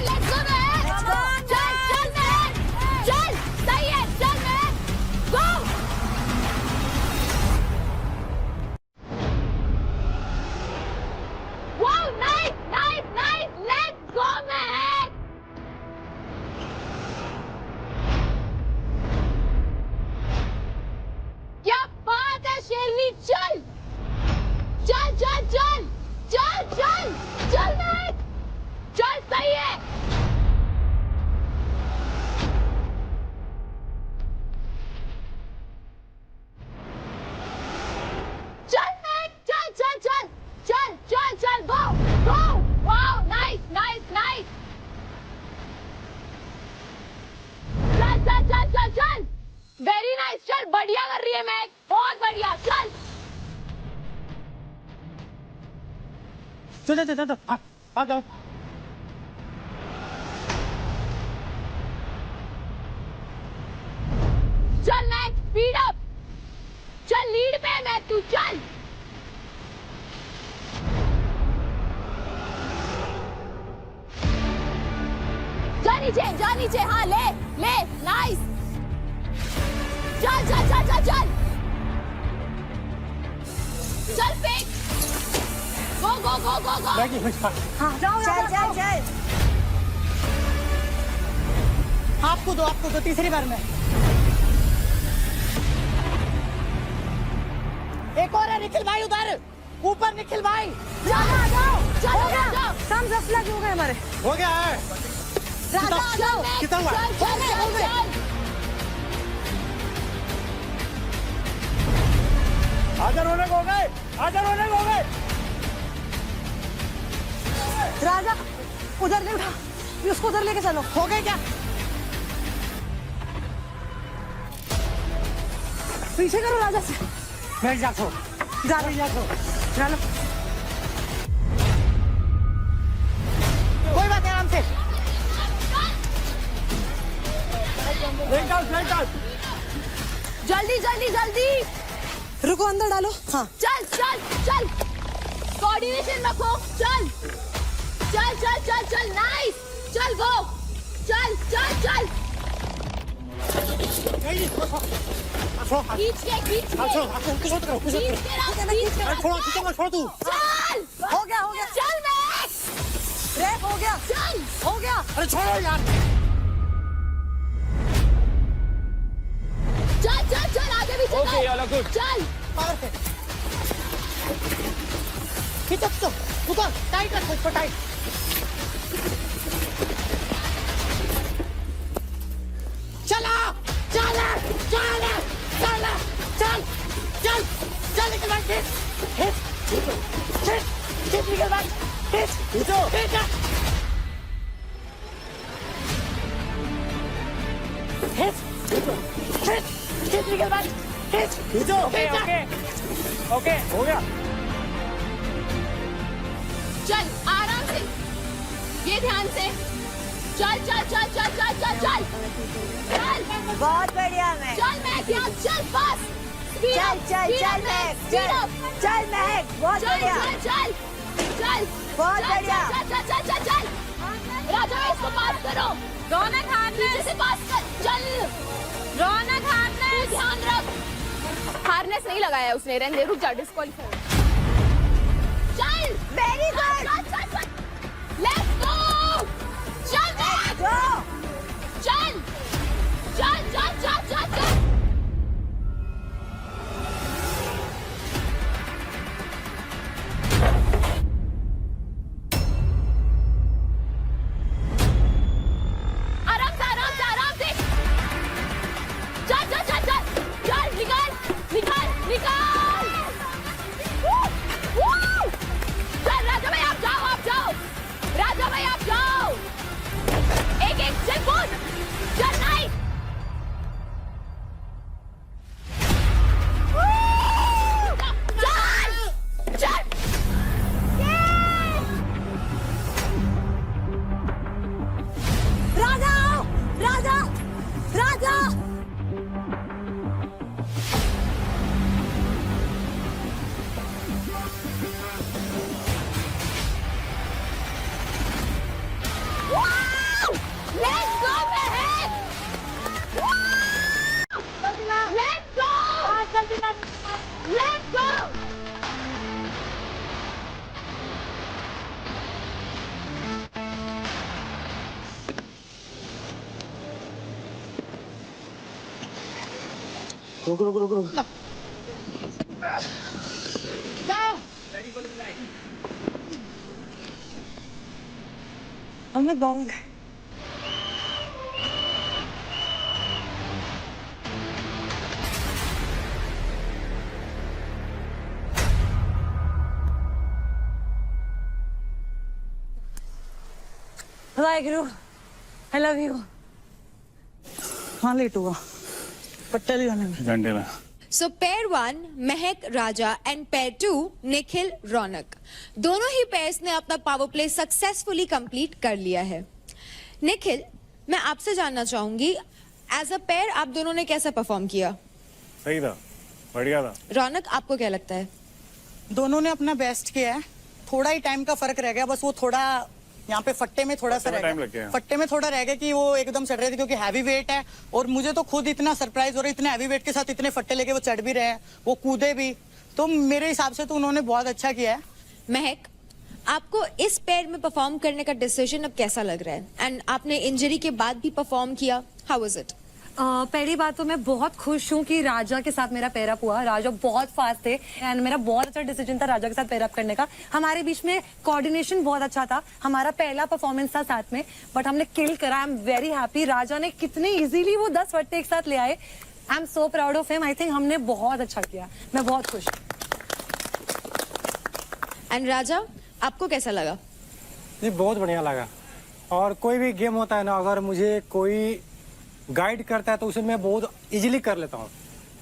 let's go महक, चल महक, चल, सही है, चल Mahak, go. Wow, nice nice nice, let's go Mahak. क्या बात है शेरनी, चल चल चल चल चल चल चल महक, चल, सही है। चल महक, चल चल चल चल चल चल, गो गो, वाओ, नाइस नाइस नाइस, चल चल चल चल चल, वेरी नाइस, चल, बढ़िया कर रही है महक, बहुत बढ़िया, चल चल आ जाओ। चल मैक, स्पीड अप, चल, लीड पे मैं, तू चल। जा नीचे, हाँ, ले ले, नाइस, चल चल चल चल चल चल, फेंक, गो गो गो गो गो, हाँ जाओ, चल चल चल। आपको दो तीसरी बार में। एक और है निखिल भाई, उधर ऊपर निखिल भाई, जाओ, चलो जाओ, कम 10 फ्लैग हो गए हमारे। हो गया है। कितना हुआ? आजा रोने को गए, आजा रोने को गए। राजा उधर ले उठा, उसको उधर लेके चलो। हो गए क्या? पीछे करो राजा से। बैठ जाओ, जा लो। कोई बात नहीं, आराम से। जल्दी जल्दी जल्दी, रुको, अंदर डालो। हाँ, चल चल चल, कोऑर्डिनेशन रखो, चल चल चल चल चल, नाइस, चल गो, चल चल चल, खींच के हो गया चल मैं ब्रेक हो गया चल हो गया अरे छोड़ो यार चल चल चल आगे भी चल चल खींचो उधर टाइट रखो इसको टाइट चला चल चल चल चल चल चल निकल भाई खींच निकल भाई खींचो खींच निकल भाई खींचो ओके हो गया चल आराम से ये ध्यान से चल चल चल चल चल चल चल चल बहुत बढ़िया मैं चल मैं क्या चल बस चल चल चल महक चल महक बहुत चल बढ़िया चल चल चल बहुत चल, बढ़िया। चल चल चल चल चल राजा भाई इसको पास करो रौनक हार्नेस से पास कर चल रौनक हार्नेस ध्यान रख हार्नेस नहीं लगाया उसने रहने दे रुक जा डिस्क्वालीफाई चल वेरी गुड लेट्स गो चल गो चल चल चल चल चल चल आराम से चल चल चल चल चल निकाल चल राजा भाई आप जाओ राजा भाई आप जाओ एक चल कूद चल नाइस चल चल राजा Let's go, Mehak! Let's go! Let's go! रुको अब मैं गाऊंगा I love you. हाँ लेट हुआ पट्टा लिया घंटे में सो pair 1 Mahak Raja and pair 2 Nikhil रौनक दोनों ही पेयर्स ने अपना पावर प्ले सक्सेसफुली कंप्लीट कर लिया है। निखिल, मैं आपसे जानना चाहूंगी एज अ पेयर आप दोनों ने कैसा परफॉर्म किया? सही था, बढ़िया था। रौनक, आपको क्या लगता है? दोनों ने अपना बेस्ट किया है, थोड़ा ही टाइम का फर्क रह गया, बस वो थोड़ा यहाँ पे फट्टे में थोड़ा सा टाइम लग गया। फट्टे में थोड़ा रह गया कि वो एकदम चढ़ रहे थे क्योंकि हैवी वेट है और मुझे तो खुद इतना सरप्राइज हो रहा है, इतने हैवी वेट के साथ इतने फट्टे लेके वो चढ़ भी रहे हैं, वो कूदे भी, तो मेरे हिसाब से तो उन्होंने बहुत अच्छा किया है। महक, आपको इस पेयर में परफॉर्म करने का डिसीजन अब कैसा लग रहा है? एंड आपने इंजरी के बाद भी परफॉर्म किया, हाउ वाज इट? पहली बात तो मैं बहुत खुश हूँ कि राजा के साथ मेरा पेयरअप हुआ। राजा बहुत फास्ट थे एंड मेरा बहुत अच्छा डिसीजन था राजा के साथ पेयरअप करने का। हमारे बीच में कोऑर्डिनेशन बहुत अच्छा था, हमारा पहला परफॉर्मेंस था साथ में, बट हमने किल करा। I am very happy. Raja ने कितने इजीली वो 10 फट्टे एक साथ ले आए। I am so proud of him. I think हमने बहुत अच्छा किया, मैं बहुत खुश हूँ। एंड राजा, आपको कैसा लगा? जी बहुत बढ़िया लगा। और कोई भी गेम होता है ना, अगर मुझे कोई गाइड करता है तो उसे मैं बहुत इजीली कर लेता हूँ,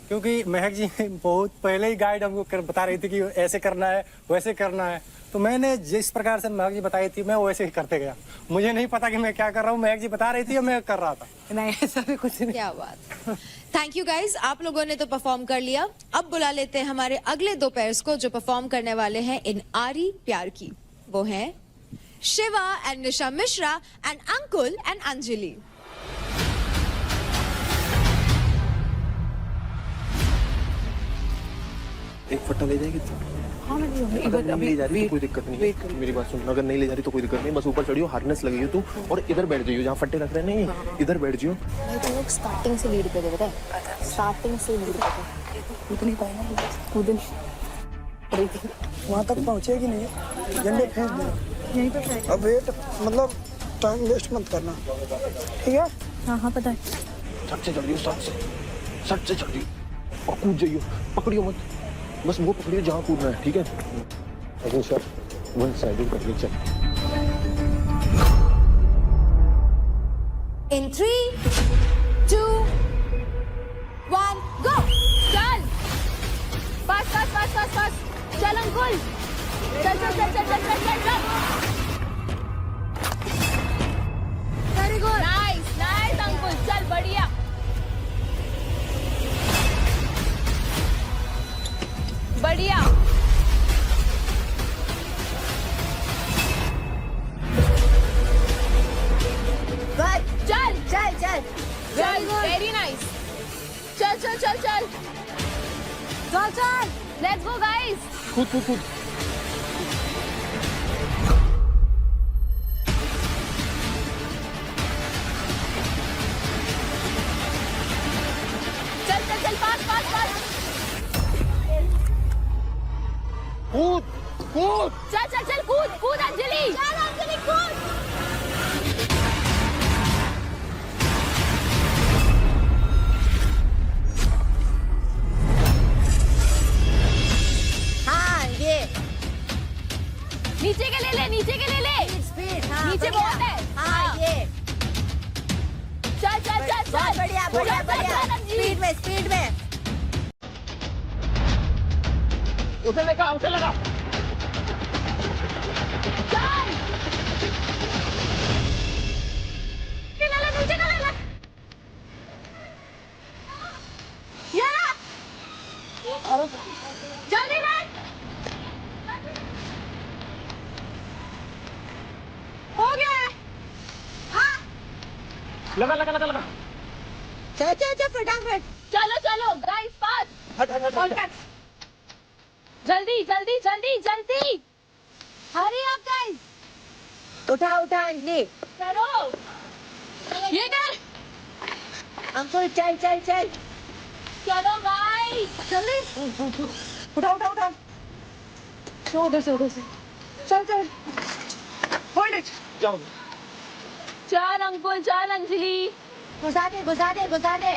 क्योंकि महक जी बहुत पहले ही गाइड हमको बता रही थी कि ऐसे करना है वैसे करना है, तो मैंने जिस प्रकार से महक जी बताई थी मैं वैसे ही करते गया। मुझे नहीं पता कि मैं क्या कर रहा हूँ, महक जी बता रही थी और मैं कर रहा था। नहीं ऐसा भी कुछ नहीं। क्या बात। थैंक यू गाइज, आप लोगों ने तो परफॉर्म कर लिया। अब बुला लेते हैं हमारे अगले 2 पेयर्स को जो परफॉर्म करने वाले हैं इन आरी प्यार की। वो हैं Shiva and Nisha Mishra and Ankul and Anjali. एक फट्टा ले जाएगी? हाँ मैं अगर नहीं ले जा रही तो कोई दिक्कत नहीं है, मेरी बात सुन, अगर नहीं ले जा रही तो कोई दिक्कत नहीं, बस ऊपर चढ़ियो, हार्नेस लगाइयो तू और इधर बैठ जाइयो जहाँ फट्टे रख रहे हैं, नहीं इधर बैठ जाइयो। भाई तुम लोग स्टार्टिंग से लीड कर रहे थे, स्टार्टिंग से लीड कर रहे कूद नहीं पाएगा, कूद नहीं वहाँ तक पहुँचे कि नहीं, झंडे फेंक दे यहीं पे। अब वेट मतलब टाइम वेस्ट मत करना, ठीक है? हाँ हाँ पता है। सट से चढ़ जाइयो, सट से चढ़ जाइयो और कूद जाइयो, पकड़ियो मत, बस वो पकड़ियो जहाँ कूदना है, ठीक है? अगले शॉट वन साइडेड कर लो, चल। In 3, 2, 1, go! चल पास पास पास पास पास चल अंकुल, चल चल चल चल चल चल चल। Very good, nice nice Ankul, चल बढ़िया। बढ़िया चल चल चल चल, वेरी नाइस, चल चल चल चल चल चल, लेट्स गो गाइस। कूद कूद कूद। चल चल चल, पास पास पास, कूद कूद। चल चल चल, कूद कूद अंजलि, चल अंजलि कूद। हाँ ये नीचे के ले ले, नीचे के ले ले, स्पीड, हाँ नीचे बढ़िया। बहुत है। हाँ ये चल चल चल बहुत चल, बढ़िया बढ़िया चल, चल, बढ़िया, चल, अंजलि। स्पीड में स्पीड में। उसे लगा, उसे लगा। चल ले ले, नीचे का ले ले, ये जल्दी ले, हो गया है। हाँ लगा लगा लगा लगा। चल चल चल फटाफट। चलो चलो गाइस, पास हट हट हट, हट। जल्दी जल्दी जल्दी जल्दी, हरी अप गाइस, उठा उठा अंजलि, करो, ये कर, अंकुल चल चल चल। चलो गाइस जल्दी, उठा उठा उठा, उधर से चल चल, होल्ड इट। जाओ। चल अंकुल, चल अंजलि, घुसा दे घुसा दे घुसा दे।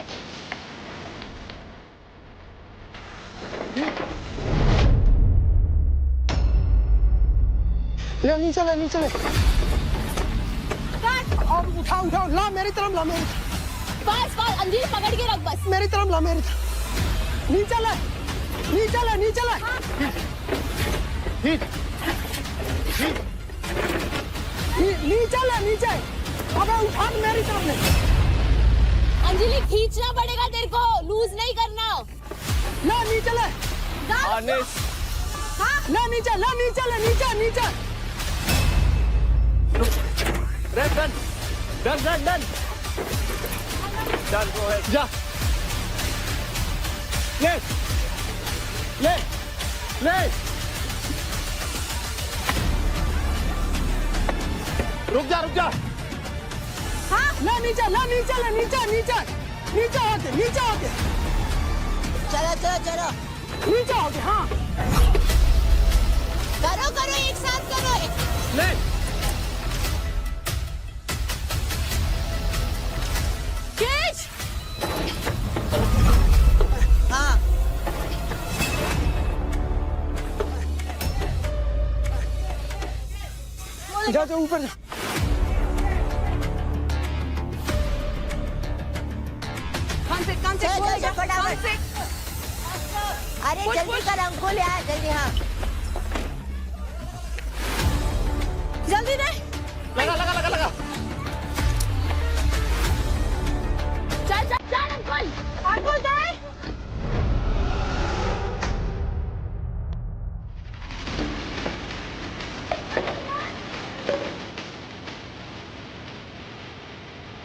ले नीचे ले नीचे ले, और उठा उठा, ला मेरी तरफ, ला मेरी तरफ, पास पास अंजलि पकड़ के रख बस, मेरी तरफ ला, मेरी तरफ, नीचे ले नीचे ले नीचे ले। नीचे ले नीचे, अबे उठा मेरी तरफ ले। अंजलि खींचना पड़ेगा तेरे को, लूज नहीं करना। ला नीचे ले, हार्नेस। ला नीचे, ला नीचे ले, नीचे नीचे। Done done done done done, go ahead, जा। ले ले ले, रुक जा रुक जा। हाँ ला नीचे ले, नीचे नीचे होके, नीचे होके, चलो चलो चलो, नीचे होके। हाँ करो करो, एक साथ करो, ले खींच। हाँ जा जा ऊपर जा। चल चल चल फटाफट। अरे जल्दी कर अंकुल यार, जल्दी। हाँ जल्दी दे, लगा लगा लगा लगा। चल चल चल अंकुल, अंकुल दे।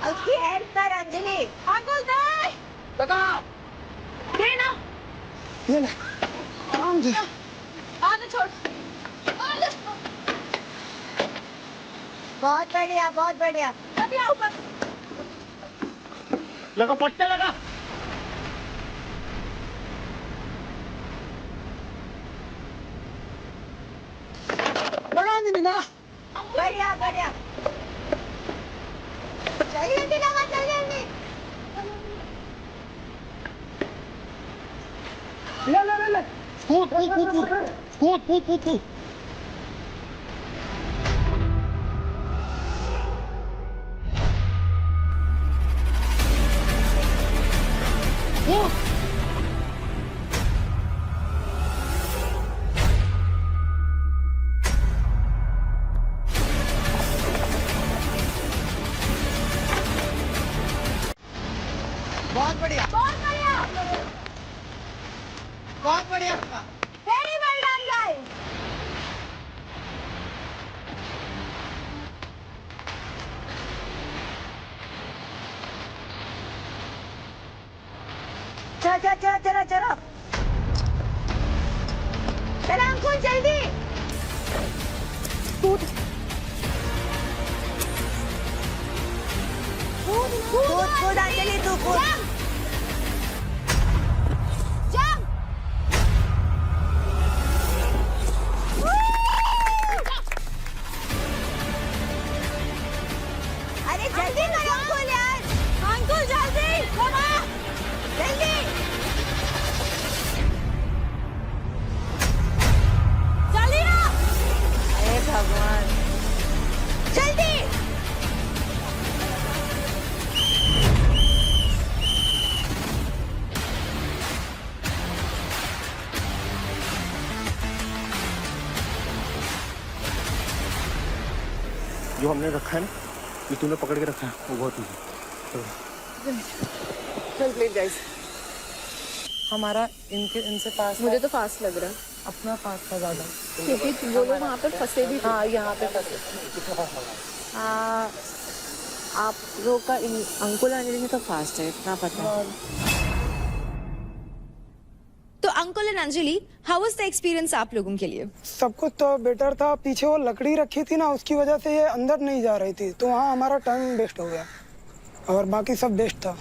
उसकी हेल्प कर अंजलि। अंकुल दे, लगा। दे ना। ये ले, आराम से। आने छोड़। आने। बहुत बढ़िया, बहुत बढ़िया। अभी आओ ऊपर। लगा पट्टे लगा। लगा नहीं ना। बढ़िया बढ़िया। जल्दी लगा, जल्दी। ले। कूद। बहुत बढ़िया, बहुत बढ़िया। बहुत बढ़िया। Very well done, guys. चलो। चलो अंकुल जल्दी। कूद अंजलि, तू कूद। जंप। अरे जल्दी करो अंकुल यार। अंकुल जल्दी। Come on. जल्दी। चलिए ना। अरे भगवान। जल्दी। जो हमने रखा है ना, जो तूने पकड़ के रखा है वो बहुत इजी। चल प्लीज गाइस। हमारा इनसे पास मुझे तो फास्ट लग रहा है अपना पास था ज्यादा, क्योंकि वो लोग वहाँ पर फंसे भी थे। हाँ यहाँ पे फंसे। आप लोग का अंकुल अंजलि में तो फास्ट है, इतना पता है। तो Ankul and Anjali, how was the experience आप लोगों के लिए? सब कुछ तो बेटर था। पीछे वो लकड़ी रखी थी ना, उसकी वजह से ये अंदर नहीं जा रही थी, तो वहाँ हमारा टाइम वेस्ट हो गया और बाकी सब बेस्ट था।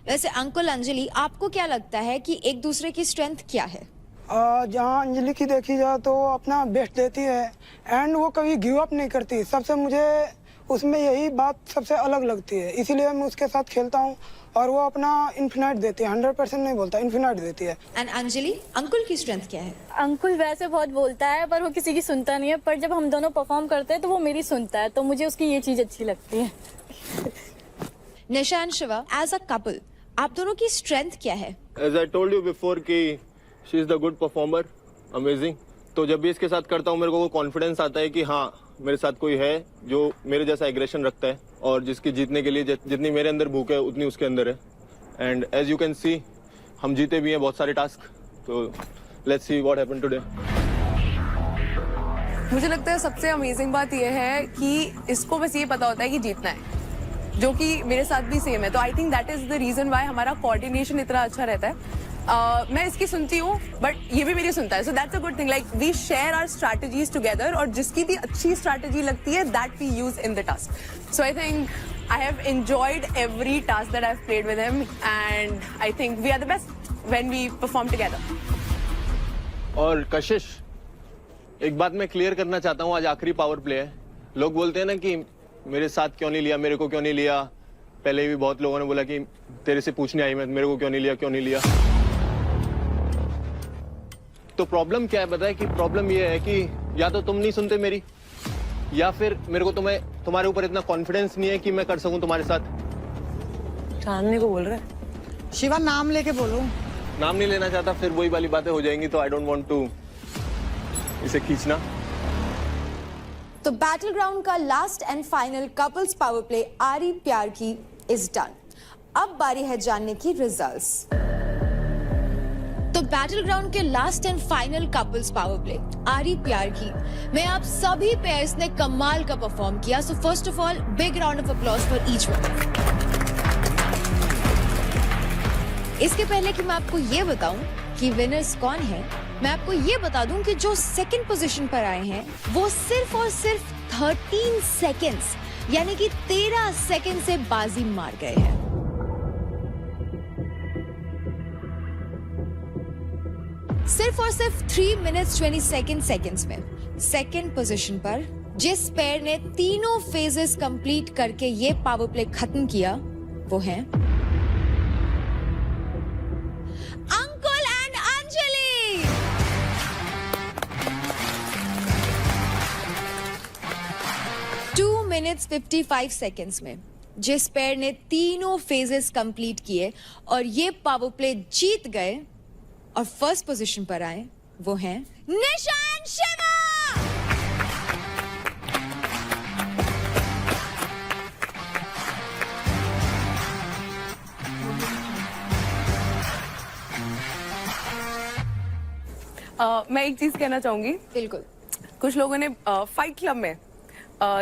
वैसे अंकुल अंजलि, आपको क्या लगता है कि एक दूसरे की स्ट्रेंथ क्या है? जहाँ अंजलि की देखी जाए तो वो अपना बेस्ट देती है एंड वो कभी गिव अप नहीं करती। सबसे मुझे उसमें यही बात सबसे अलग लगती है, इसीलिए मैं उसके साथ खेलता हूँ। और वो अपना इन्फिनाइट देती है, 100% नहीं बोलता, इन्फिनाइट देती है। एंड अंजलि, अंकुल की स्ट्रेंथ क्या है? अंकुल वैसे बहुत बोलता है पर वो किसी की सुनता नहीं है, पर जब हम दोनों परफॉर्म करते हैं तो वो मेरी सुनता है, तो मुझे उसकी ये चीज अच्छी लगती है। Nisha and Shiva, as a couple आप दोनों की स्ट्रेंथ क्या है? As I told you before कि she is the good performer, amazing. तो जब भी इसके साथ करता हूँ मेरे को वो कॉन्फिडेंस आता है कि हाँ मेरे साथ कोई है जो मेरे जैसा एग्रेशन रखता है और जिसकी जीतने के लिए जितनी मेरे अंदर भूख है उतनी उसके अंदर है। And as you can see हम जीते भी हैं बहुत सारे टास्क, तो let's see what happened today. मुझे लगता है सबसे अमेजिंग बात यह है कि इसको बस ये पता होता है कि जीतना है, जो कि मेरे साथ भी सेम है। तो I think that is the reason why हमारा कोऑर्डिनेशन इतना अच्छा रहता है। मैं इसकी सुनती हूँ बट ये भी मेरी सुनता है, so that's a good thing. Like we share our strategies together और जिसकी भी अच्छी स्ट्रैटेजी लगती है that we use in the task. So I think I have enjoyed every task that I've played with him and I think we are the best when we perform together. और कशिश, एक बात मैं clear करना चाहता हूँ, आज आखिरी power play है। लोग बोलते हैं ना कि मेरे साथ क्यों नहीं लिया, मेरे को क्यों नहीं लिया। पहले भी बहुत लोगों ने बोला कि तेरे से पूछने आई मैं, मेरे को क्यों नहीं लिया। तो प्रॉब्लम क्या है पता है? कि प्रॉब्लम ये है कि या तो तुम नहीं सुनते मेरी, या फिर मेरे को तुम्हारे ऊपर इतना कॉन्फिडेंस नहीं है कि मैं कर सकूं तुम्हारे साथ। जानने को बोल रहे हैं? शिवा नाम लेके बोलो। नाम नहीं लेना चाहता, फिर वही वाली बातें हो जाएंगी, तो आई डोंट वांट टू इसे खींचना। तो बैटल ग्राउंड का last and final couples power play आरी प्यार की इज डन। अब बारी है जानने की रिजल्ट्स। तो बैटल ग्राउंड के last and final couples power play आरी प्यार की में आप सभी पेयर्स ने कमाल का परफॉर्म किया। So first of all big round of applause for each one. इसके पहले कि मैं आपको ये बताऊं कि विनर्स कौन है, मैं आपको ये बता दूं कि जो सेकंड पोजीशन पर आए हैं वो सिर्फ और सिर्फ 13 सेकंड्स यानी कि 13 सेकंड से बाजी मार गए हैं। सिर्फ और सिर्फ 3 मिनट्स 22 सेकंड्स में सेकंड पोजीशन पर जिस पेयर ने तीनों फेजेस कंप्लीट करके ये पावर प्ले खत्म किया वो हैं Ankul and Anjali. Two minutes 55 seconds में जिस पेयर ने तीनों फेजेस कंप्लीट किए और ये पावर प्ले जीत गए और फर्स्ट पोजीशन पर आए वो हैं निशान शिवा। मैं एक चीज कहना चाहूंगी। बिल्कुल। कुछ लोगों ने फाइट क्लब में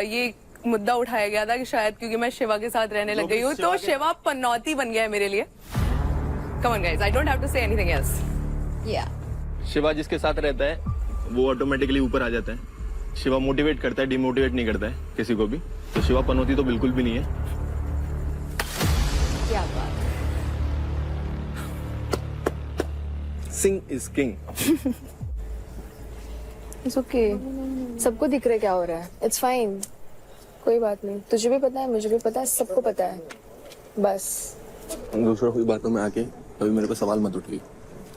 ये मुद्दा उठाया गया था कि शायद क्योंकि मैं शिवा के साथ रहने लग गई हूँ तो शिवा पनौती बन गया है मेरे लिए। Come on guys, I don't have to say anything else. या शिवा जिसके साथ रहता है वो ऑटोमेटिकली ऊपर आ जाता है। शिवा मोटिवेट करता है, डिमोटिवेट नहीं करता है किसी को भी। तो शिवा पनौती तो बिल्कुल भी नहीं है। क्या बात। सिंग इज किंग। इट्स ओके, सबको दिख रहा है क्या हो रहा है। इट्स फाइन, कोई बात नहीं। तुझे भी पता है, मुझे भी पता है, सबको पता है। बस दूसरा कोई बातों में आके अभी मेरे पे सवाल मत उठाइए,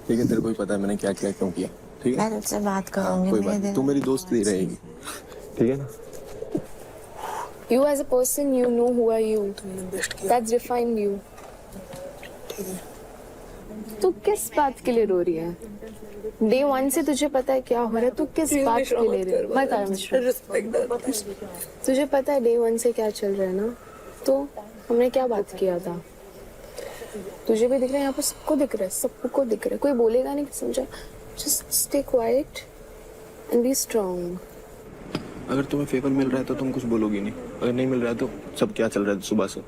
ठीक है? तेरे को ही पता है मैंने क्या किया, क्यों किया, ठीक है? मैं तुझसे बात करूंगी। कोई बात नहीं, तू मेरी दोस्त नहीं रहेगी, ठीक है ना? you as a person, you know who are you. That's defined you. तू किस बात के लिए रो रही है? Day 1 से तुझे पता है क्या हो रहा है, तू किस बात के लिए रो रही है? मत आराम से। तुझे पता है Day 1 से क्या चल रहा है ना? तो हमने क्या बात किया था? तुझे भी दिख रहा है, यहाँ पर सबको दिख रहा है, सबको दिख रहा है। कोई बोलेगा नहीं, समझा? Just stay quiet and be strong. अगर तुम्हें फेवर मिल रहा है तो तुम कुछ बोलोगी नहीं, अगर नहीं मिल रहा है तो सब क्या चल रहा है सुबह से?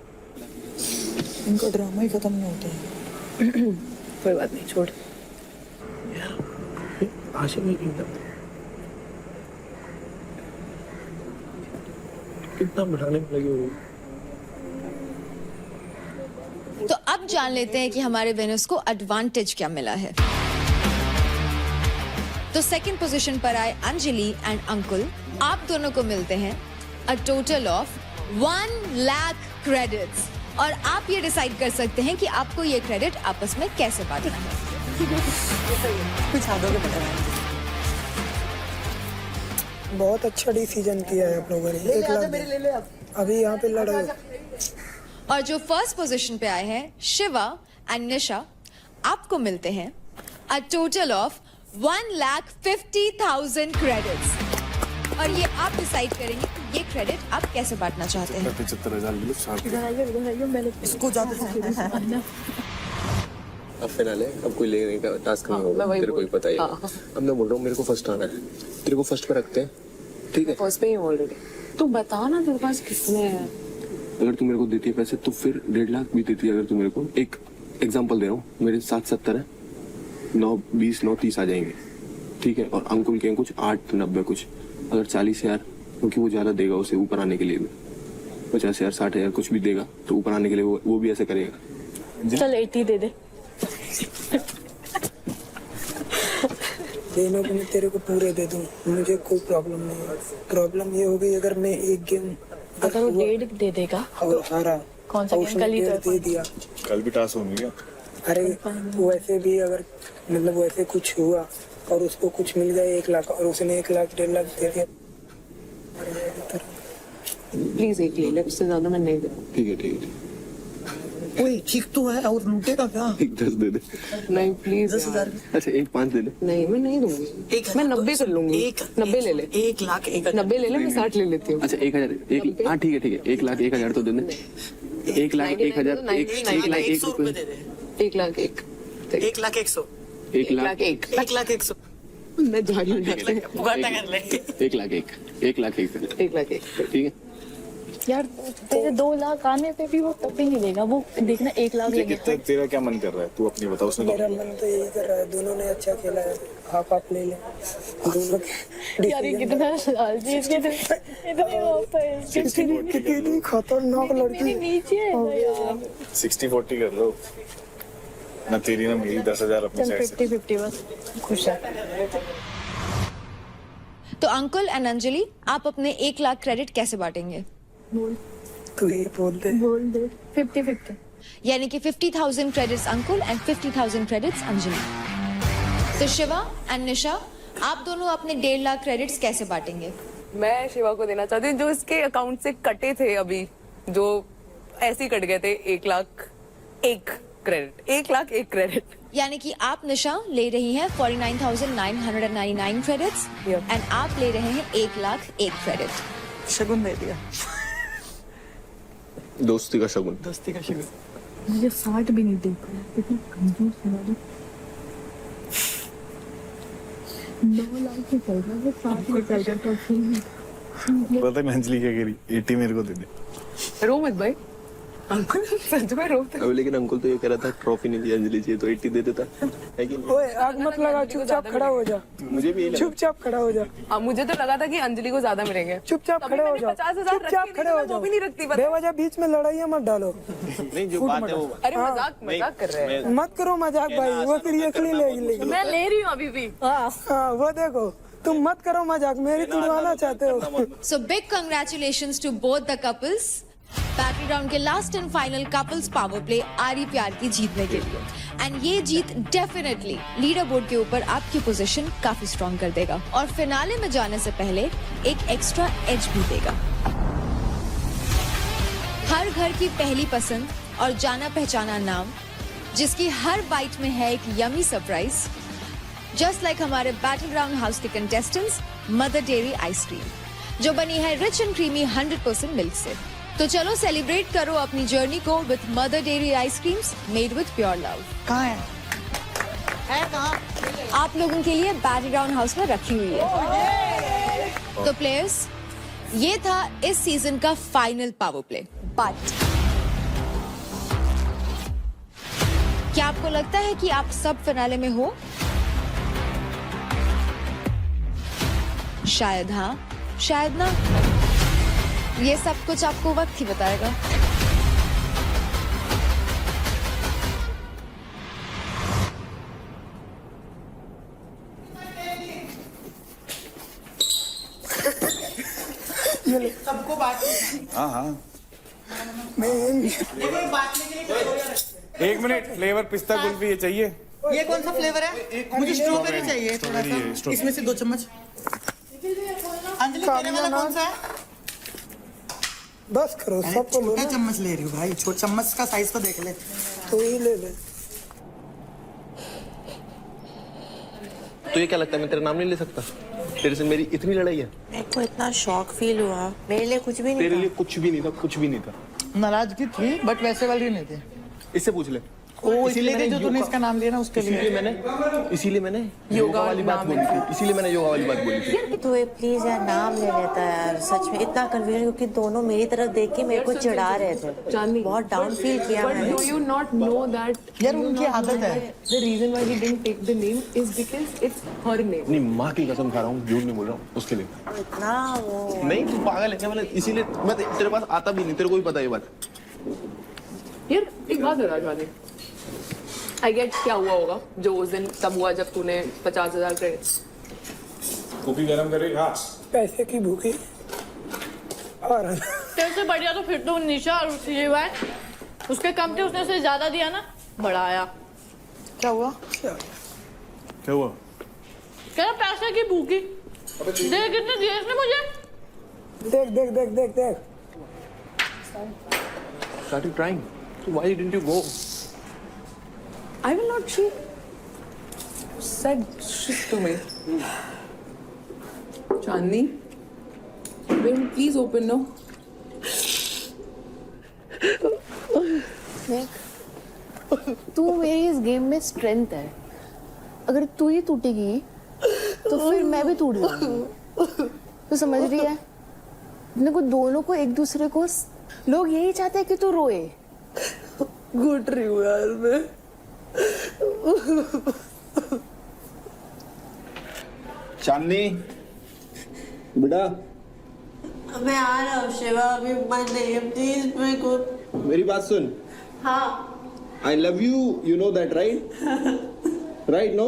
इनका ड्रामा ही खत्म नहीं होता है। कोई बात नहीं, छोड़। आशा में कितना बढ़ाने में लगी हुई। तो अब जान लेते हैं कि हमारे विनर्स को एडवांटेज क्या मिला है। तो सेकंड पोजीशन पर आए अंजलि एंड अंकुल। आप दोनों को मिलते हैं a total of 1 lakh credits और आप ये डिसाइड कर सकते हैं कि आपको ये क्रेडिट आपस में कैसे बांटना है। बहुत अच्छा डिसीजन किया है आप लोगों ने। 1 लाख अभी यहाँ पे लड़ाई। और जो फर्स्ट पोजीशन पे आए हैं शिवा एंड निशा, आपको मिलते हैं अ टोटल ऑफ 1,50,000 क्रेडिट्स और ये आप डिसाइड करेंगे कि ये क्रेडिट आप कैसे बांटना चाहते हैं। 75,000 इसको ज्यादा अब फिलहाल है, अब कोई लेने का टास्क नहीं होगा, तेरे को ही पता ही है। अब मैं बोल रहा हूँ मेरे को फर्स्ट आना है, तेरे को फर्स्ट पे रखते हैं, ठीक है? फर्स्ट पे ही ऑलरेडी। तू बता ना तेरे पास कितने हैं? अगर तू मेरे को देती है पैसे तो फिर 1.5 लाख भी देती है। अगर तू मेरे को, एक एग्जांपल दे रहा हूँ, मेरे 770 है, 9, 20, 9, 30 आ जाएंगे, ठीक है? और अंकुल के कुछ 8, 90 कुछ। अगर 40,000, क्योंकि वो ज्यादा देगा उसे ऊपर आने के लिए भी, 50,000, 60,000 कुछ भी देगा तो ऊपर आने के लिए वो भी ऐसे करेगा। चल 80 दे दे। देने को मैं तेरे को पूरे दे दूँ, मुझे कोई प्रॉब्लम नहीं है। प्रॉब्लम ये होगी अगर मैं एक गेम अगर वो 1.5 दे देगा और हारा, कौन सा गेम? कल ही तो दे दिया। कल भी टास्क होंगे क्या? अरे वैसे भी अगर मतलब वैसे कुछ हुआ और उसको कुछ मिल गया 1 लाख और उसने 1 लाख 1.5 लाख दे दिया, प्लीज 1 ले ले, उससे ज्यादा मैं नहीं दूँ। ठीक है, ठीक है। ओए ठीक तो है, और लूटेगा क्या? एक 10 दे दे। नहीं प्लीज। 10,000। अच्छा एक 5 दे दे। नहीं मैं नहीं दूंगी, मैं 90 कर लूंगी। 90 ले ले। 1 लाख 90 ले ले, मैं 60 ले लेती हूँ। अच्छा 1,000, हाँ ठीक है, ठीक है। 1 लाख 1,000 तो दे दे। 1 लाख 1,000, 1 लाख 1 रुपए दे दे। 1 लाख 1, 1 लाख 100, 1 लाख 1 1 लाख 100 मैं जा रही हूँ। मुकाबला कर ले। 1 लाख 1, 1 लाख 1, 1 लाख 1, ठीक है? यार तेरे 2 लाख आने पे भी वो तब भी नहीं देगा, वो देखना 1 लाख लेंगे। तेरा क्या मन कर रहा है, तू अपनी बता। उसने मेरा मन तो यही कर रहा है, दोनों ने अच्छा खेला है, आप ले लें दोनों के। यार ये कितना लालची, इसके कितनी खतरनाक लड़की। नीचे है ना यार। 60-40 कर लो ना, तेरी ना मेरी 10,000 अपनी साइड से। 50-50 बस, खुश है। तो अंकुल एंड अंजलि, आप अपने 1 लाख क्रेडिट कैसे बांटेंगे? तू ही बोल दे। 50-50। यानी कि 50,000 credits Ankul and 50,000 credits Anjali. तो शिवा एंड निशा, आप दोनों अपने 1.5 लाख क्रेडिट्स कैसे बांटेंगे? मैं शिवा को देना चाहती हूँ, जो इसके अकाउंट से कटे थे अभी, जो ऐसे ही कट गए थे। 1 लाख 1 क्रेडिट, 1 लाख 1 क्रेडिट। यानी कि आप निशा ले रही हैं 49,999 क्रेडिट्स एंड आप ले रहे हैं 1 लाख 1 क्रेडिट। शगुन दे दिया, दोस्ती का शगुन। दोस्ती का शगुन। मुझे 60 भी नहीं दे पाया, कितना कंजूस है ना। 9 लाख से चल रहा है, 60 में चल रहा है। पता नहीं अंजलि क्या कह रही, 80 मेरे को दे दे। रो मत भाई, अंकुल सच में रोते। अब लेकिन अंकुल तो ये कह रहा था ट्रॉफी नहीं दी अंजलि चाहिए तो 80 दे देता है कि नहीं? ओए आग मत लगा, चुपचाप खड़ा हो जा। मुझे भी यही लगा। चुपचाप खड़ा हो जा। मुझे तो लगा था कि अंजलि को ज्यादा मिलेंगे। चुपचाप खड़े हो जाओ। 50,000 चुपचाप खड़े हो जाओ। भी नहीं रखती, पता है। बेवजह बीच में लड़ाइयाँ मत डालो। नहीं जो बात है वो अरे मजाक कर रहे हैं। मत करो मजाक भाई, वो सीरियसली लेगी। मैं ले रही हूँ अभी भी। हाँ वो देखो, तुम मत करो मजाक, मेरी तुड़वाना चाहते हो। So big congratulations to both the couples. Battleground के last and final couples power play आरी प्यार की जीतने के लिए, एंड ये जीत डेफिनेटली लीडर बोर्ड के ऊपर आपकी पोजीशन काफी स्ट्रॉन्ग कर देगा और फिनाले में जाने से पहले एक एक्स्ट्रा एज भी देगा। हर घर की पहली पसंद और जाना पहचाना नाम, जिसकी हर बाइट में है एक यमी सरप्राइज, जस्ट लाइक हमारे बैटल ग्राउंड हाउस के कंटेस्टेंट्स मदर डेयरी आइसक्रीम, जो बनी है रिच एंड क्रीमी 100% मिल्क से। तो चलो सेलिब्रेट करो अपनी जर्नी को with mother dairy ice creams made with pure love. कहाँ है कहाँ? आप लोगों के लिए बैटल ग्राउंड हाउस में रखी हुई है। तो प्लेयर्स, ये था इस सीजन का फाइनल पावर प्ले, बट क्या आपको लगता है कि आप सब फिनाले में हो? शायद हाँ, शायद ना। ये सब कुछ आपको वक्त ही बताएगा। सबको बांटना। हाँ हाँ, एक मिनट, फ्लेवर पिस्ता कुल्फी ये चाहिए। ये कौन सा फ्लेवर है? मुझे स्ट्रॉबेरी चाहिए थोड़ा सा। इसमें से 2 चम्मच। अंजलि तेरे वाला कौन सा है? बस करो, सबको लो छोटा ना। चम्मच ले रही हूँ भाई, छोटा चम्मच का साइज तो देख ले। तू ही ले ले। तो ये क्या लगता है मैं तेरा नाम नहीं ले सकता? तेरे से मेरी इतनी लड़ाई है? मेरे को इतना शॉक फील हुआ, मेरे लिए कुछ भी नहीं तेरे था। लिए कुछ भी नहीं था, कुछ भी नहीं था। नाराजगी थी बट वैसे वाली नहीं थी। इससे पूछ ले। ओ इसीलिए जो तूने इसका नाम लिया ना उसके लिए। इसीलिए मैंने योगा वाली बात बोली थी। इसीलिए मैंने योगा वाली बात बोली थी। तू प्लीज यार नाम ले लेता है यार, सच में इतना कन्फ्यूजन, क्योंकि दोनों मेरी तरफ देख के मेरे को चिढ़ा रहे थे। बहुत डाउन फील किया मैंने। Do you not know that यार उनकी आदत है। the reason why he didn't take the name is because it's her name. नहीं, माँ की कसम खा रहा हूँ, झूठ नहीं बोल रहा हूँ उसके लिए। इतना वो नहीं तू पागल है क्या? मतलब इसीलिए मैं तेरे पास आता भी नहीं, तेरे को भी पता है ये बात। यार एक बात है राजवानी, आई गेट क्या हुआ होगा जो उस दिन तब हुआ जब तूने 50,000 क्रेडिट्स। कॉफी गरम करेगा। पैसे की भूखी और तेरे से बढ़िया तो फिर तो निशा और शिवा है, उसके कम थे, उसने उसे ज्यादा दिया ना, बढ़ाया। क्या हुआ? क्या हुआ? क्या पैसे की भूखी, देख कितने दिए इसने मुझे। देख देख देख देख देख। Started trying. So why didn't you go? I will not. She said shit to me. Chandni, will you please open now? तू मेरी इस गेम में स्ट्रेंथ है, अगर तू ही टूटेगी तो फिर मैं भी टूट जाऊंगी। तू समझ रही है? अपने को दोनों को एक दूसरे को लोग यही चाहते हैं कि तू रोए। घुट रही हूँ यार मैं। चांदनी बेटा मैं आ रहा हूँ शिवा, अभी मन नहीं है, प्लीज मेरे को। मेरी बात सुन। हाँ I love you, you know that right? Right no?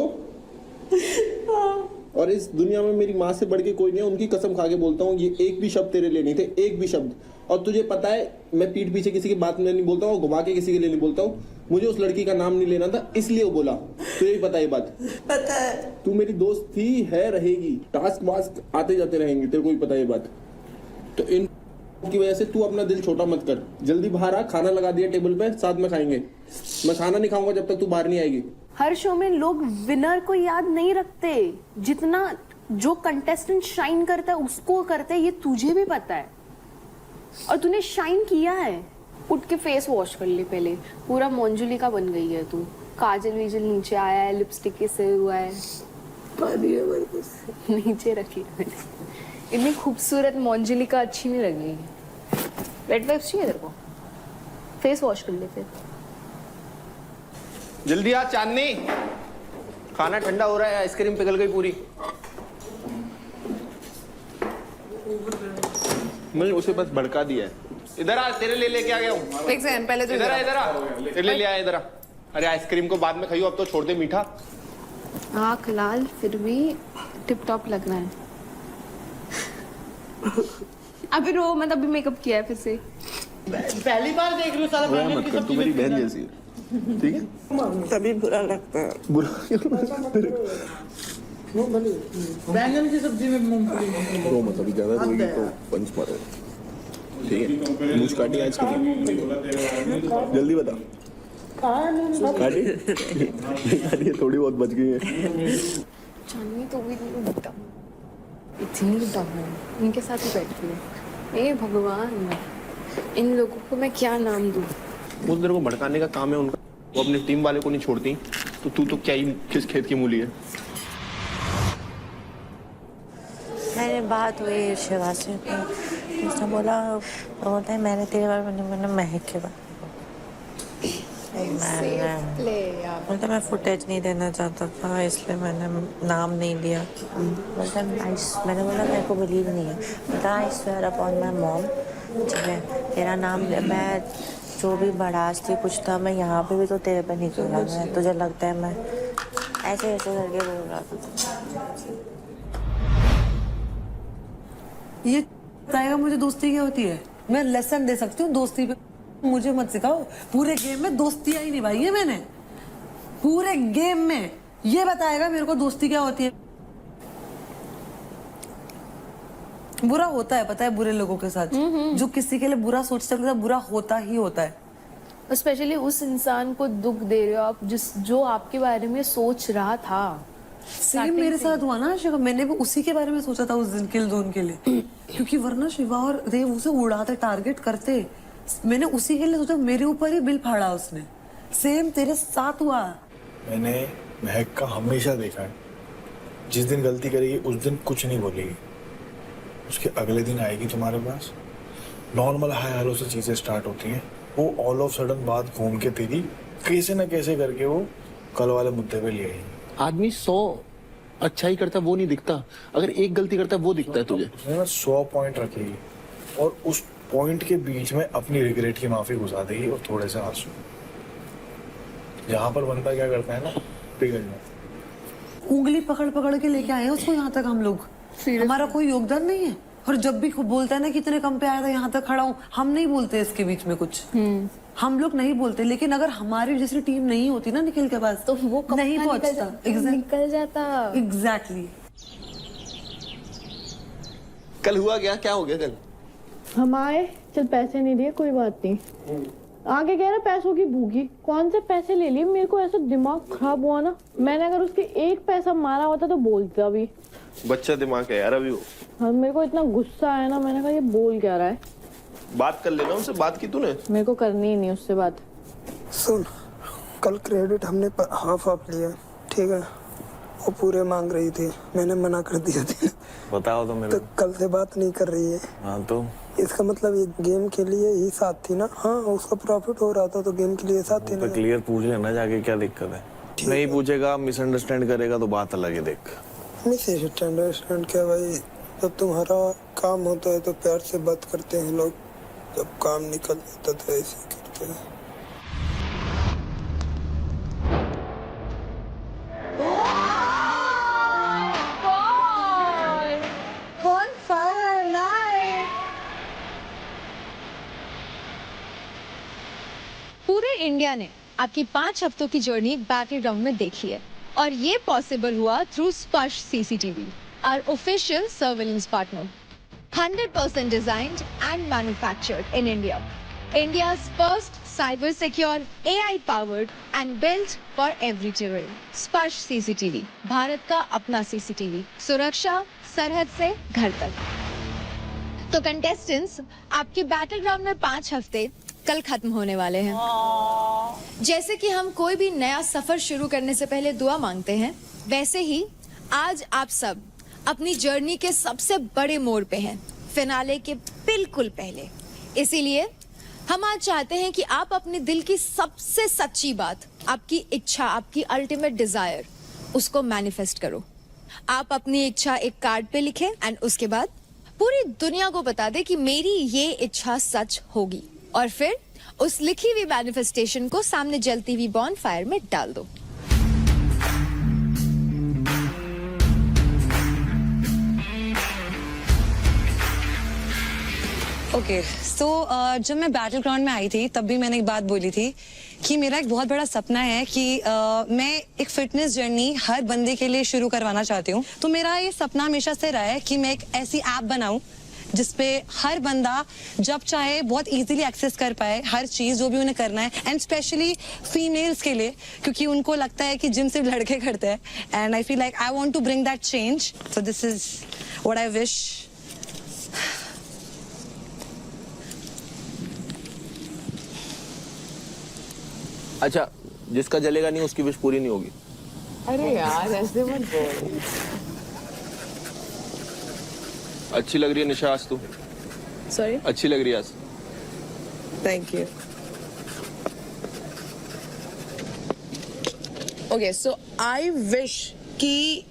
और इस दुनिया में मेरी माँ से बढ़ के कोई नहीं है, उनकी कसम खा के बोलता हूँ, ये एक भी शब्द तेरे लिए नहीं थे, एक भी शब्द। और तुझे पता है मैं पीठ पीछे किसी की बात में नहीं बोलता हूँ, घुमा के किसी के लिए नहीं बोलता हूँ। मुझे उस लड़की का नाम नहीं लेना था, इसलिए वो बोला। तुझे भी पता है ये बात? पता है। तू मेरी दोस्त थी, है, रहेगी। टास्क वास्क आते जाते रहेंगे, तेरे को भी पता है ये बात। तो इन की वजह से तू अपना दिल छोटा मत कर। जल्दी बाहर आ, खाना लगा दिया टेबल पे, साथ में खाएंगे। मैं खाना नहीं खाऊंगा जब तक तू बाहर नहीं आएगी। हर शो में लोग विनर को याद नहीं रखते, जितना जो कंटेस्टेंट शाइन करता है उसको करते हैं, ये तुझे भी पता है। और तूने शाइन किया है। उठ के फेस वॉश कर ले पहले, पूरा मंजुलिका बन गई है तू। काजल वीजल नीचे आया है, लिपस्टिक के सिर हुआ है, नीचे रखी मैंने। इतनी खूबसूरत मंजुलिका अच्छी नहीं लगी। रेड वाइप्स चाहिए तेरे को? फेस वॉश कर ले फिर। जल्दी आ चांदनी, खाना ठंडा हो रहा है, आइसक्रीम पिघल गई पूरी। मैंने उसे बस भड़का दिया है। इधर आ, तेरे लिए लेके आ गया हूँ। एक सेकंड पहले तो इधर आ, इधर आ, तेरे लिए ले आया, इधर आ। अरे आइसक्रीम को बाद में खाइयो, अब तो छोड़ दे मीठा। आँख लाल फिर भी टिप टॉप लग रहा है। अभी रो मत, अभी मेकअप किया है फिर से। पहली बार देख रही हूँ सारा बुरा मत कर, तू मेरी बहन जैसी है, ठीक है? तभी बुरा लगता है। बुरा बैंगन की सब्जी में मूंगफली। रो मत, अभी ज्यादा रोएगी तो पंच मारो, ठीक है? मूंछ काटी आज की, जल्दी बता। काटी काटी, थोड़ी बहुत बच गई है। चांदनी तो भी इतनी डम है, इनके साथ ही बैठती है। ए भगवान, इन लोगों को मैं क्या नाम दूं? वो तेरे को भड़काने का काम है उनका, वो अपने टीम वाले को नहीं छोड़ती। तो तू तो क्या ही किस खेत की मूली है? मैंने बात हुई शिवा से, तो उसने बोला है मैंने तेरे बारे में, मैंने महक के बारे मतलब मैं फुटेज नहीं देना चाहता था, इसलिए मैंने नाम नहीं दिया। मैंने बोला मेरे को बिलीव नहीं है, बोला I swear upon my mom, ठीक है तेरा नाम, मैं जो भी बड़ास थी कुछ था, मैं यहाँ पे भी तो तेरे पे नहीं बोला, मैं तुझे लगता है मैं ऐसे ऐसे करके बोल रहा था। ये बताएगा मुझे दोस्ती क्या होती है। मैं लेसन दे सकती हूँ दोस्ती पे, मुझे मत सिखाओ। पूरे गेम में दोस्तियां ही निभाई है मैंने, पूरे गेम में। ये बताएगा मेरे को दोस्ती क्या होती है। बुरा होता है, पता है, बुरे लोगों के साथ। जो किसी के लिए बुरा सोचता है बुरा होता ही होता है। स्पेशली उस इंसान को दुख दे रहे हो आप जो आपके बारे में सोच रहा था। सेम मेरे साथ हुआ ना शिवा, मैंने भी उसी के बारे में सोचा था उस दिन किल जोन के लिए, क्योंकि वरना शिवा और देव उसे उड़ाते, टारगेट करते। मैंने उसी के लिए सोचा, मेरे ऊपर ही बिल फाड़ा उसने। सेम तेरे साथ हुआ। मैंने महक का हमेशा देखा है, जिस दिन गलती करेगी उस दिन कुछ नहीं बोलेगी, उसके अगले दिन आएगी तुम्हारे पास, नॉर्मल हाय हेलो से चीजें स्टार्ट होती हैं, वो ऑल ऑफ सडन बात घूम के तेरी कैसे ना कैसे करके वो कल वाले मुद्दे पे ले आएगी। आदमी 100 अच्छाई करता है वो नहीं दिखता, अगर एक गलती करता है वो दिखता है तुझे। उसने ना 100 पॉइंट रखेगी और उस पॉइंट के बीच में अपनी रिग्रेट की माफी घुसा देगी और थोड़े से आंसू। यहाँ पर बंदा क्या करता है ना, पिघल जाता। उंगली पकड़ पकड़ के लेके आए हैं उसको यहाँ तक हम लोग, हमारा कोई योगदान नहीं है। और जब भी बोलता है ना कितने कम पे आया था, यहाँ तक खड़ा हूँ, हम नहीं बोलते इसके बीच में कुछ, हम लोग नहीं बोलते। लेकिन अगर हमारी जैसी टीम नहीं होती ना निखिल के पास, तो वो नहीं पहुंचता, निकल जाता। एग्जैक्टली। कल हुआ क्या हो गया कल? हम आए, चल पैसे नहीं दिए, कोई बात नहीं। आगे कह रहा पैसों की भूखी, कौन से पैसे ले लिए। मेरे को ऐसा दिमाग खराब हुआ ना, मैंने अगर उसके एक पैसा मारा होता तो बोलता भी। बच्चा दिमाग है यार अभी वो। हाँ, मेरे को इतना गुस्सा आया ना, मैंने कहा ये बोल क्या रहा है। बात कर लेना उनसे, बात की तूने? मेरे को करनी ही नहीं उससे बात। सुन, कल क्रेडिट हमने हाफ लिया, ठीक है, वो पूरे मांग रही थी, मैंने मना कर दिया था। बताओ तो मेरे तो कल से बात नहीं कर रही है। हाँ तो इसका मतलब ये गेम के लिए ही साथ थी ना। हाँ उसका प्रॉफिट हो रहा था तो गेम के लिए साथ थी ना। तो क्लियर पूछ लेना जाके, क्या दिक्कत है? नहीं पूछेगा, मिसअंडरस्टैंड करेगा तो बात अलग है। देख मिसअंडरस्टैंड क्या भाई, जब तुम्हारा काम होता है तो प्यार से बात करते हैं लोग, जब काम निकल जाता तो ऐसे करते हैं। पूरे इंडिया ने आपकी 5 हफ्तों की जर्नी बैटल ग्राउंड में देखी है और ये पॉसिबल हुआ थ्रू स्पर्श CCTV, our official surveillance partner. 100% designed and manufactured in India. India's first cyber-secure, AI-powered and built for every terrain. स्पर्श CCTV, भारत का अपना CCTV. सुरक्षा सरहद से घर तक। तो कंटेस्टेंट्स, आपके बैटल ग्राउंड में 5 हफ्ते कल खत्म होने वाले हैं। जैसे कि हम कोई भी नया सफर शुरू करने से पहले दुआ मांगते हैं, वैसे ही आज आप सब अपनी जर्नी के सबसे बड़े मोड़ पे हैं, फिनाले के बिल्कुल पहले। इसीलिए हम आज चाहते हैं कि आप अपने दिल की सबसे सच्ची बात, आपकी इच्छा, आपकी अल्टीमेट डिजायर, उसको मैनिफेस्ट करो। आप अपनी इच्छा एक कार्ड पे लिखें एंड उसके बाद पूरी दुनिया को बता दे कि मेरी ये इच्छा सच होगी, और फिर उस लिखी हुई मैनिफेस्टेशन को सामने जलती हुई बॉनफायर में डाल दो। ओके सो जब मैं बैटल ग्राउंड में आई थी तब भी मैंने एक बात बोली थी कि मेरा एक बहुत बड़ा सपना है कि मैं एक फिटनेस जर्नी हर बंदे के लिए शुरू करवाना चाहती हूँ। तो मेरा ये सपना हमेशा से रहा है कि मैं एक ऐसी ऐप बनाऊं जिसपे हर बंदा जब चाहे बहुत इजीली एक्सेस कर पाए हर चीज जो भी उन्हें करना है, एंड स्पेशली फीमेल्स के लिए, क्योंकि उनको लगता है कि जिम सिर्फ लड़के करते हैं। And I feel like I want to bring that change, so this is what I wish. अच्छा, जिसका जलेगा नहीं उसकी विश पूरी नहीं होगी। अरे यार ऐसे मत बोल। अच्छी लग रही है निशा आज तू। सॉरी, अच्छी लग रही है आज। Thank you. Okay so I wish कि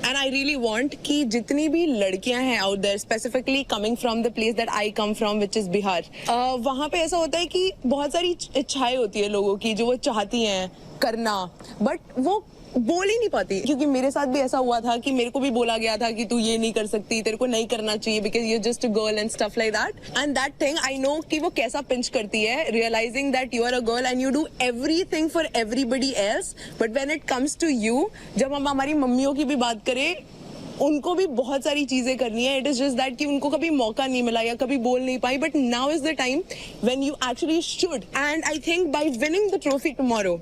एंड आई रियली वांट कि जितनी भी लड़कियां हैं out there, specifically coming from the place that I come from which is Bihar, वहां पे ऐसा होता है कि बहुत सारी इच्छाएं होती है लोगों की जो वो चाहती हैं करना, बट वो बोल ही नहीं पाती। क्योंकि मेरे साथ भी ऐसा हुआ था कि मेरे को भी बोला गया था कि तू ये नहीं कर सकती, तेरे को नहीं करना चाहिए because you just a girl and stuff like that. And that thing I know कि वो कैसा पिंच करती है, realizing that you are a girl and you do everything for everybody else, but when it comes to you, जब हम हमारी मम्मियों की भी बात करें, उनको भी बहुत सारी चीजें करनी है। इट इज जस्ट दैट कि उनको कभी मौका नहीं मिला या कभी बोल नहीं पाई, but now is the time when you actually should. And I think by winning the trophy tomorrow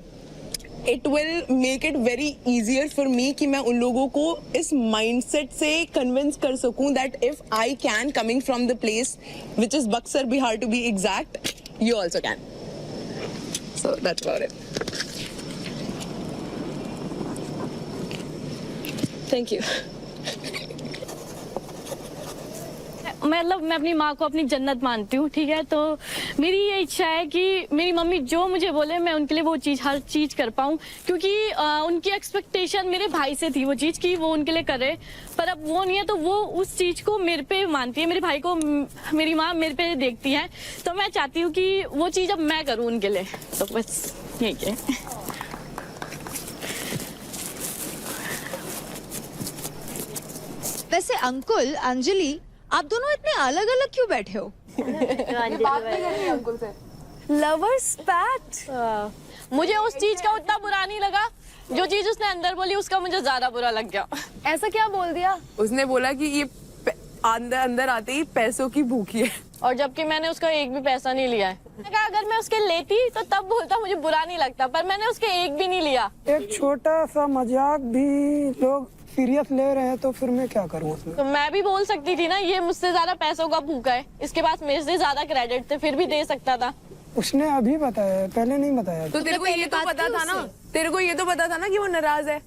it will make it very easier for me कि मैं उन लोगों को इस mindset से convince कर सकूं that if I can, coming from the place which is Buxar, Bihar to be exact, you also can. So that's about it. Thank you. मतलब मैं अपनी माँ को अपनी जन्नत मानती हूँ, ठीक है। तो मेरी ये इच्छा है कि मेरी मम्मी जो मुझे बोले मैं उनके लिए वो चीज़, हर चीज़ कर पाऊँ, क्योंकि उनकी एक्सपेक्टेशन मेरे भाई से थी वो चीज़ कि वो उनके लिए करे, पर अब वो नहीं है तो वो उस चीज़ को मेरे पे मानती है। मेरे भाई को मेरी माँ मेरे पे देखती है, तो मैं चाहती हूँ कि वो चीज़ अब मैं करूँ उनके लिए। तो बस यही है। वैसे अंकुल, अंजलि, आप दोनों इतने अलग अलग क्यों बैठे हो? बात नहीं करनी अंकुल से। Lovers pact. मुझे उस चीज का उतना बुरा नहीं लगा, जो चीज उसने अंदर बोली उसका मुझे ज्यादा बुरा लग गया। ऐसा क्या बोल दिया? उसने बोला कि ये अंदर अंदर आते ही पैसों की भूखी है, और जबकि मैंने उसका एक भी पैसा नहीं लिया है। मैंने कहा अगर मैं उसके लेती तो तब बोलता मुझे बुरा नहीं लगता, पर मैंने उसके एक भी नहीं लिया। एक छोटा सा मजाक भी लोग सीरियस ले रहे हैं तो फिर मैं क्या करूँ उसमें? तो मैं भी बोल सकती थी ना, ये मुझसे ज्यादा पैसों का भूखा है, इसके पास मेरे से ज्यादा क्रेडिट थे, फिर भी दे सकता था। उसने अभी बताया, पहले नहीं बताया। तो तेरे को ये तो पता था ना, तेरे को ये तो पता था ना कि वो नाराज है।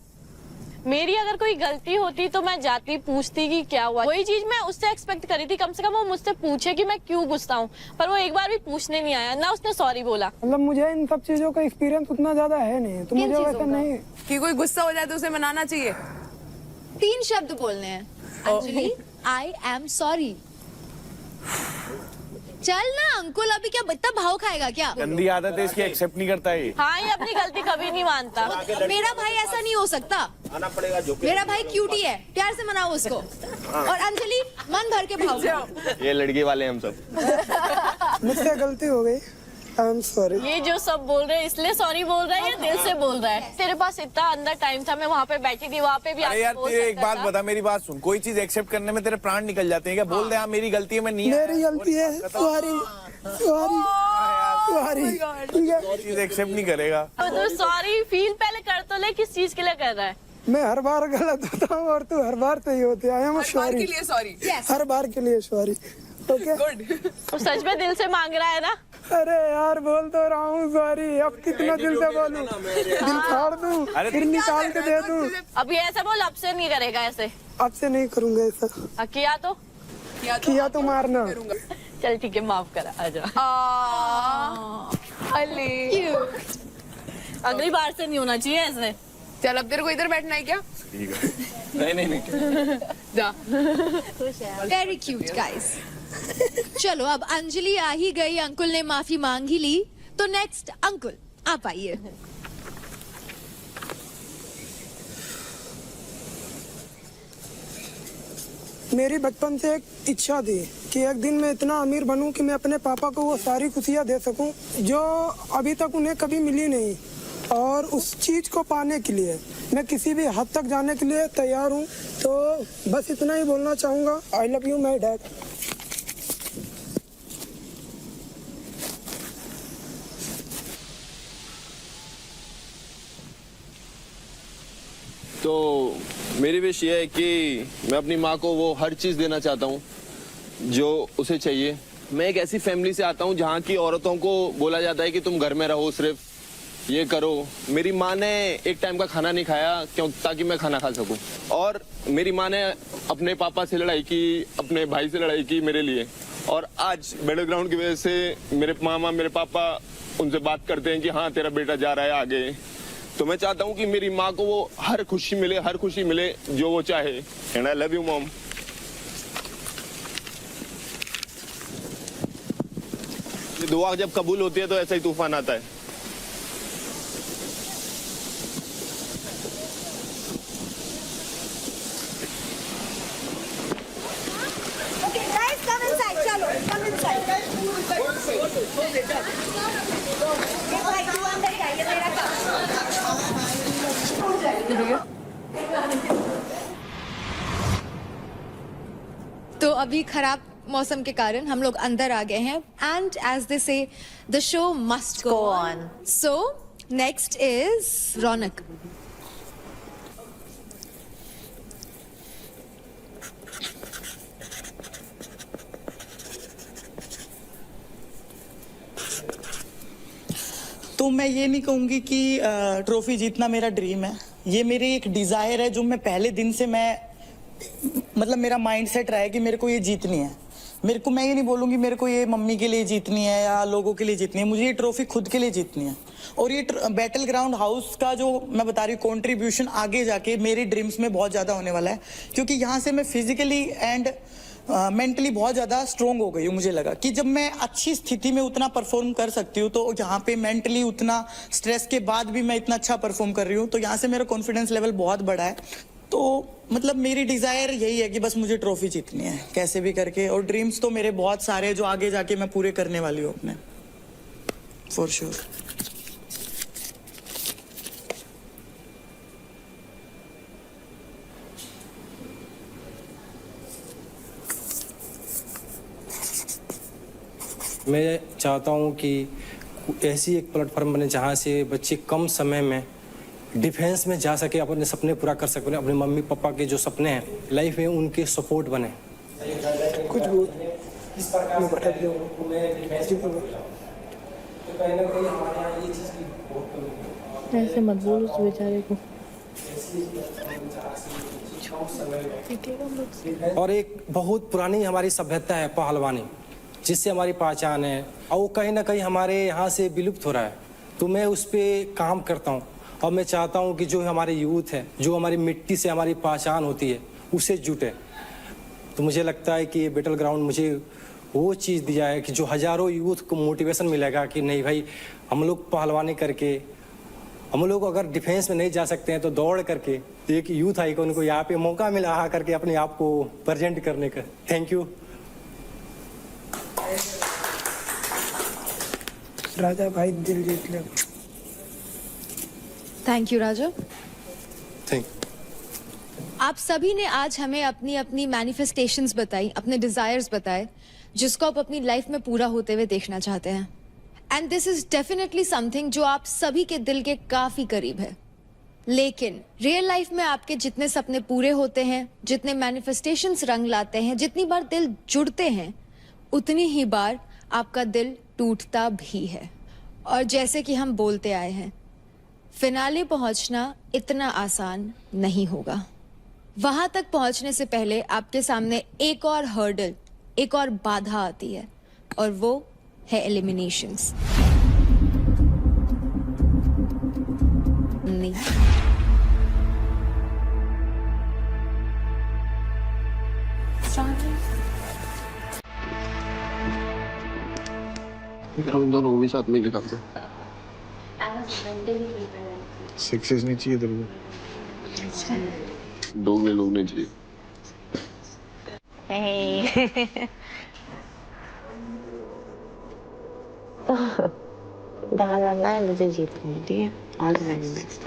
मेरी अगर कोई गलती होती तो मैं जाती पूछती कि क्या हुआ। वही चीज मैं उससे एक्सपेक्ट करी थी, कम से कम वो मुझसे पूछे कि मैं क्यों गुस्सा हूँ, पर वो एक बार भी पूछने नहीं आया, ना उसने सॉरी बोला। मतलब मुझे इन सब चीजों का एक्सपीरियंस उतना ज्यादा है नहीं, तो मुझे वैसा नहीं कि कोई गुस्सा हो जाए तो उसे मनाना चाहिए। 3 शब्द बोलने हैं। Anjali, I am sorry. चल ना अंकुल, अभी क्या इतना भाव खाएगा क्या? गंदी आदत है इसकी, एक्सेप्ट नहीं करता है। हाँ, ये अपनी गलती कभी नहीं मानता। मेरा भाई ऐसा नहीं हो सकता, आना पड़ेगा जो मेरा भाई क्यूटी है, प्यार से मनाओ उसको। और अंजलि मन भर के भाव खाओ। ये लड़के वाले हम सब। मुझसे गलती हो गई, आई एम सॉरी। ये जो सब बोल रहे हैं इसलिए सॉरी बोल रहा है या दिल से बोल रहा है? तेरे पास इतना अंदर टाइम था, मैं वहाँ पे बैठी थी, वहाँ पे भी अरे यार बोल तेरे एक सकता बात था। बता, मेरी बात सुन, कोई चीज एक्सेप्ट करने में तेरे प्राण निकल जाते हैं क्या? बोल दे हाँ मेरी गलती है, मैं नहीं मेरी गलती है, सॉरी सॉरी सॉरी, ठीक है। चीज एक्सेप्ट नहीं करेगा। तो सॉरी फील पहले कर तो ले, किस चीज के लिए कर रहा है? मैं हर बार गलत होता हूँ और तू हर बार सही होती है। आई एम सॉरी, सॉरी, हर बार के लिए सॉरी। ओके, तो सच में दिल से मांग रहा है ना? अरे यार बोल तो रहा हूँ सॉरी, अब कितना दिल से बोलूं? दिल फाड़ दूं, फिर निकाल के दे दूं? अभी ऐसा बोल, अब से नहीं करेगा ऐसे। अब से नहीं करूंगा ऐसा। किया तो मारना। चल ठीक है, माफ करा, आजा। अगली बार से नहीं होना चाहिए ऐसे। चल अब तेरे को इधर बैठना है क्या? ठीक है, नहीं जा। Very cute guys. चलो अब अंजलि आ ही गई, अंकुल ने माफी मांग ही ली, तो नेक्स्ट अंकुल आप आइए। मेरी बचपन से एक इच्छा थी कि एक दिन मैं इतना अमीर बनूं कि मैं अपने पापा को वो सारी खुशियां दे सकूं जो अभी तक उन्हें कभी मिली नहीं, और उस चीज को पाने के लिए मैं किसी भी हद तक जाने के लिए तैयार हूं। तो बस इतना ही बोलना चाहूंगा, आई लव यू माय डैड। तो मेरी विश ये है कि मैं अपनी माँ को वो हर चीज़ देना चाहता हूँ जो उसे चाहिए। मैं एक ऐसी फैमिली से आता हूँ जहाँ की औरतों को बोला जाता है कि तुम घर में रहो, सिर्फ ये करो। मेरी माँ ने एक टाइम का खाना नहीं खाया क्यों, ताकि मैं खाना खा सकूँ। और मेरी माँ ने अपने पापा से लड़ाई की, अपने भाई से लड़ाई की मेरे लिए। और आज बैटल ग्राउंड की वजह से मेरे मामा, मेरे पापा उनसे बात करते हैं कि हाँ तेरा बेटा जा रहा है आगे। तो मैं चाहता हूँ कि मेरी माँ को वो हर खुशी मिले जो वो चाहे। And I love you mom. ये दुआ जब कबूल होती है तो ऐसा ही तूफान आता है। तो अभी खराब मौसम के कारण हम लोग अंदर आ गए हैं, and as they say the show must go on. So next is Raunak. तो मैं ये नहीं कहूँगी कि ट्रॉफी जीतना मेरा ड्रीम है, ये मेरी एक डिज़ायर है जो मैं पहले दिन से मतलब मेरा माइंड सेट रहा है कि मेरे को ये जीतनी है। मैं ये नहीं बोलूँगी मेरे को ये मम्मी के लिए जीतनी है या लोगों के लिए जीतनी है, मुझे ये ट्रॉफी खुद के लिए जीतनी है। और ये बैटल ग्राउंड हाउस का जो मैं बता रही हूँ कॉन्ट्रीब्यूशन आगे जाके मेरी ड्रीम्स में बहुत ज़्यादा होने वाला है, क्योंकि यहाँ से मैं फिजिकली एंड मेंटली बहुत ज़्यादा स्ट्रोंग हो गई हूँ। मुझे लगा कि जब मैं अच्छी स्थिति में उतना परफॉर्म कर सकती हूँ, तो यहाँ पे मेंटली उतना स्ट्रेस के बाद भी मैं इतना अच्छा परफॉर्म कर रही हूँ, तो यहाँ से मेरा कॉन्फिडेंस लेवल बहुत बड़ा है। तो मतलब मेरी डिज़ायर यही है कि बस मुझे ट्रॉफी जीतनी है कैसे भी करके, और ड्रीम्स तो मेरे बहुत सारे हैं जो आगे जाके मैं पूरे करने वाली हूँ अपने, फॉर श्योर। मैं चाहता हूँ कि ऐसी एक प्लेटफॉर्म बने जहाँ से बच्चे कम समय में डिफेंस में जा सके, अपने सपने पूरा कर सके, अपने मम्मी पापा के जो सपने हैं लाइफ में उनके सपोर्ट बने। कुछ ऐसे मत बोलो उस बेचारे को। और एक बहुत पुरानी हमारी सभ्यता है पहलवानी, जिससे हमारी पहचान है, और वो कहीं ना कहीं हमारे यहाँ से विलुप्त हो रहा है। तो मैं उस पर काम करता हूँ और मैं चाहता हूँ कि जो हमारे यूथ है, जो हमारी मिट्टी से हमारी पहचान होती है, उससे जुटे। तो मुझे लगता है कि ये बैटल ग्राउंड मुझे वो चीज़ दिया है कि जो हज़ारों यूथ को मोटिवेशन मिलेगा कि नहीं भाई, हम लोग पहलवानी करके, हम लोग अगर डिफेंस में नहीं जा सकते हैं तो दौड़ करके एक यूथ आइकॉन को यहाँ पे मौका मिला आ करके अपने आप को प्रेजेंट करने का। Thank you. राजा भाई दिल जीत ले। Thank you Raja. थैंक आप सभी ने आज हमें अपनी अपनी मैनिफेस्टेशंस बताई, अपने डिजायर्स बताए, जिसको आप अपनी लाइफ में पूरा होते हुए देखना चाहते हैं। And this is definitely something जो आप सभी के दिल के काफी करीब है। लेकिन रियल लाइफ में आपके जितने सपने पूरे होते हैं, जितने मैनिफेस्टेशंस रंग लाते हैं, जितनी बार दिल जुड़ते हैं, उतनी ही बार आपका दिल टूटता भी है। और जैसे कि हम बोलते आए हैं, फिनाले पहुंचना इतना आसान नहीं होगा। वहां तक पहुंचने से पहले आपके सामने एक और हर्डल, एक और बाधा आती है, और वो है एलिमिनेशंस। हम दोनों भी साथ में लिखा थे। सक्सेस नहीं चाहिए तेरे को? दो में लोग नहीं चाहिए। मुझे जीतनी है, ठीक है? All the very best.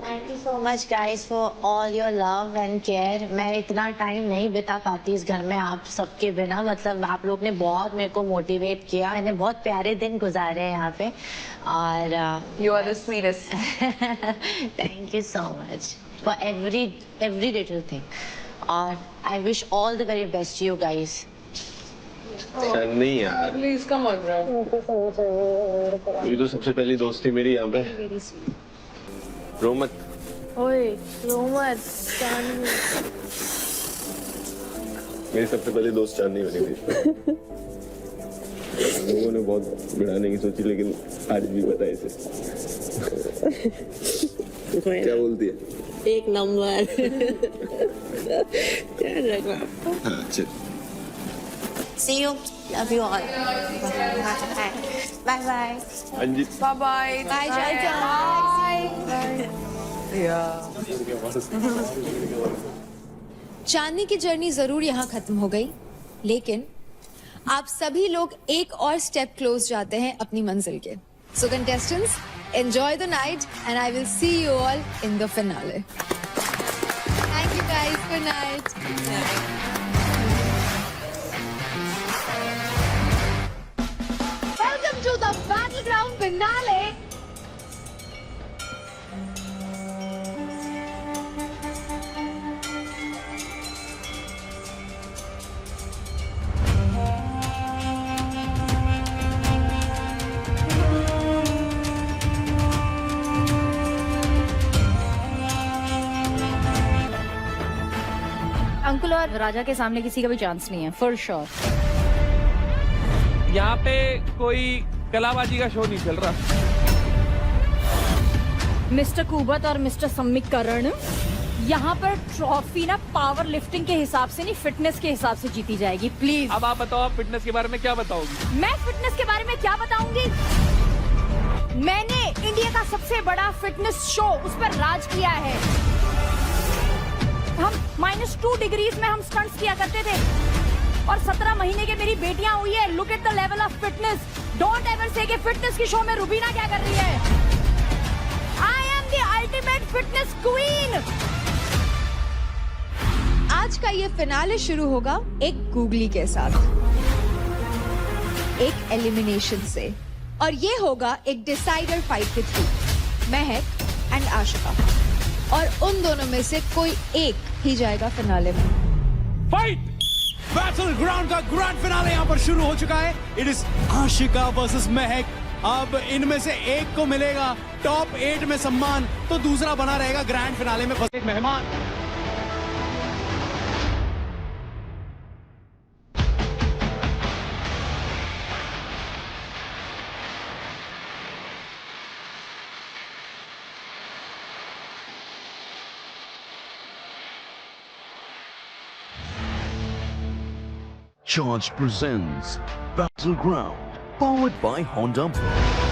Thank you so much guys for all your love and care. मैं इतना टाइम नहीं बिता पाती इस घर में आप सबके बिना। मतलब आप लोग ने बहुत मेरे को मोटिवेट किया, मैंने बहुत प्यारे दिन गुजारे हैं यहाँ पे। और You are the sweetest. Thank you so much for every little thing. और I wish all the very best you guys. नहीं यार, Please come on, bro. ये तो सबसे पहली दोस्त थी मेरी यहाँ पे। रो मत। ओए रो मत। मेरी सबसे पहली दोस्त चांदनी बनी थी। लोगों ने बहुत बढ़ाने की सोची, लेकिन आज भी पता है इसे। क्या बोलती है? एक नंबर। हाँ चल। See you. Love you all. Bye bye. अंजी। Bye bye. Bye, Jaja. चांदनी की जर्नी जरूर यहाँ खत्म हो गई, लेकिन आप सभी लोग एक और स्टेप क्लोज जाते हैं अपनी मंजिल के। So contestants, enjoy the night and I will see you all in the finale. Thank you guys, good night. Welcome to the battleground finale. Ankul और राजा के सामने किसी का भी चांस नहीं है, फॉर श्योर। यहाँ पे कोई कलाबाजी का शो नहीं चल रहा। मिस्टर कुबत और मिस्टर समीकरण, यहाँ पर ट्रॉफी ना पावर लिफ्टिंग के हिसाब से नहीं, फिटनेस के हिसाब से जीती जाएगी। प्लीज अब आप बताओ, आप फिटनेस के बारे में क्या बताओगी? मैं फिटनेस के बारे में क्या बताऊंगी? मैंने इंडिया का सबसे बड़ा फिटनेस शो, उस पर राज किया है। हम -2 डिग्रीज में हम स्टंट्स किया करते थे, और 17 महीने के मेरी बेटियां हुई है। Look at the level of fitness. Don't ever से कि फिटनेस की शो में रुबीना क्या कर रही है। I am the ultimate fitness queen. आज का ये फिनाले शुरू होगा एक गूगली के साथ, एक एलिमिनेशन से, और ये होगा एक डिसाइडर फाइट के थ्रू, महक एंड आशिका। और उन दोनों में से कोई एक ही जाएगा फिनाले में। फाइट बैटल ग्राउंड का ग्रैंड फिनाले यहाँ पर शुरू हो चुका है। इट इज आशिका वर्सेस महक अब इनमें से एक को मिलेगा टॉप 8 में सम्मान, तो दूसरा बना रहेगा ग्रैंड फिनाले में फंसे मेहमान। Charge presents Battleground, powered by Honda Pro.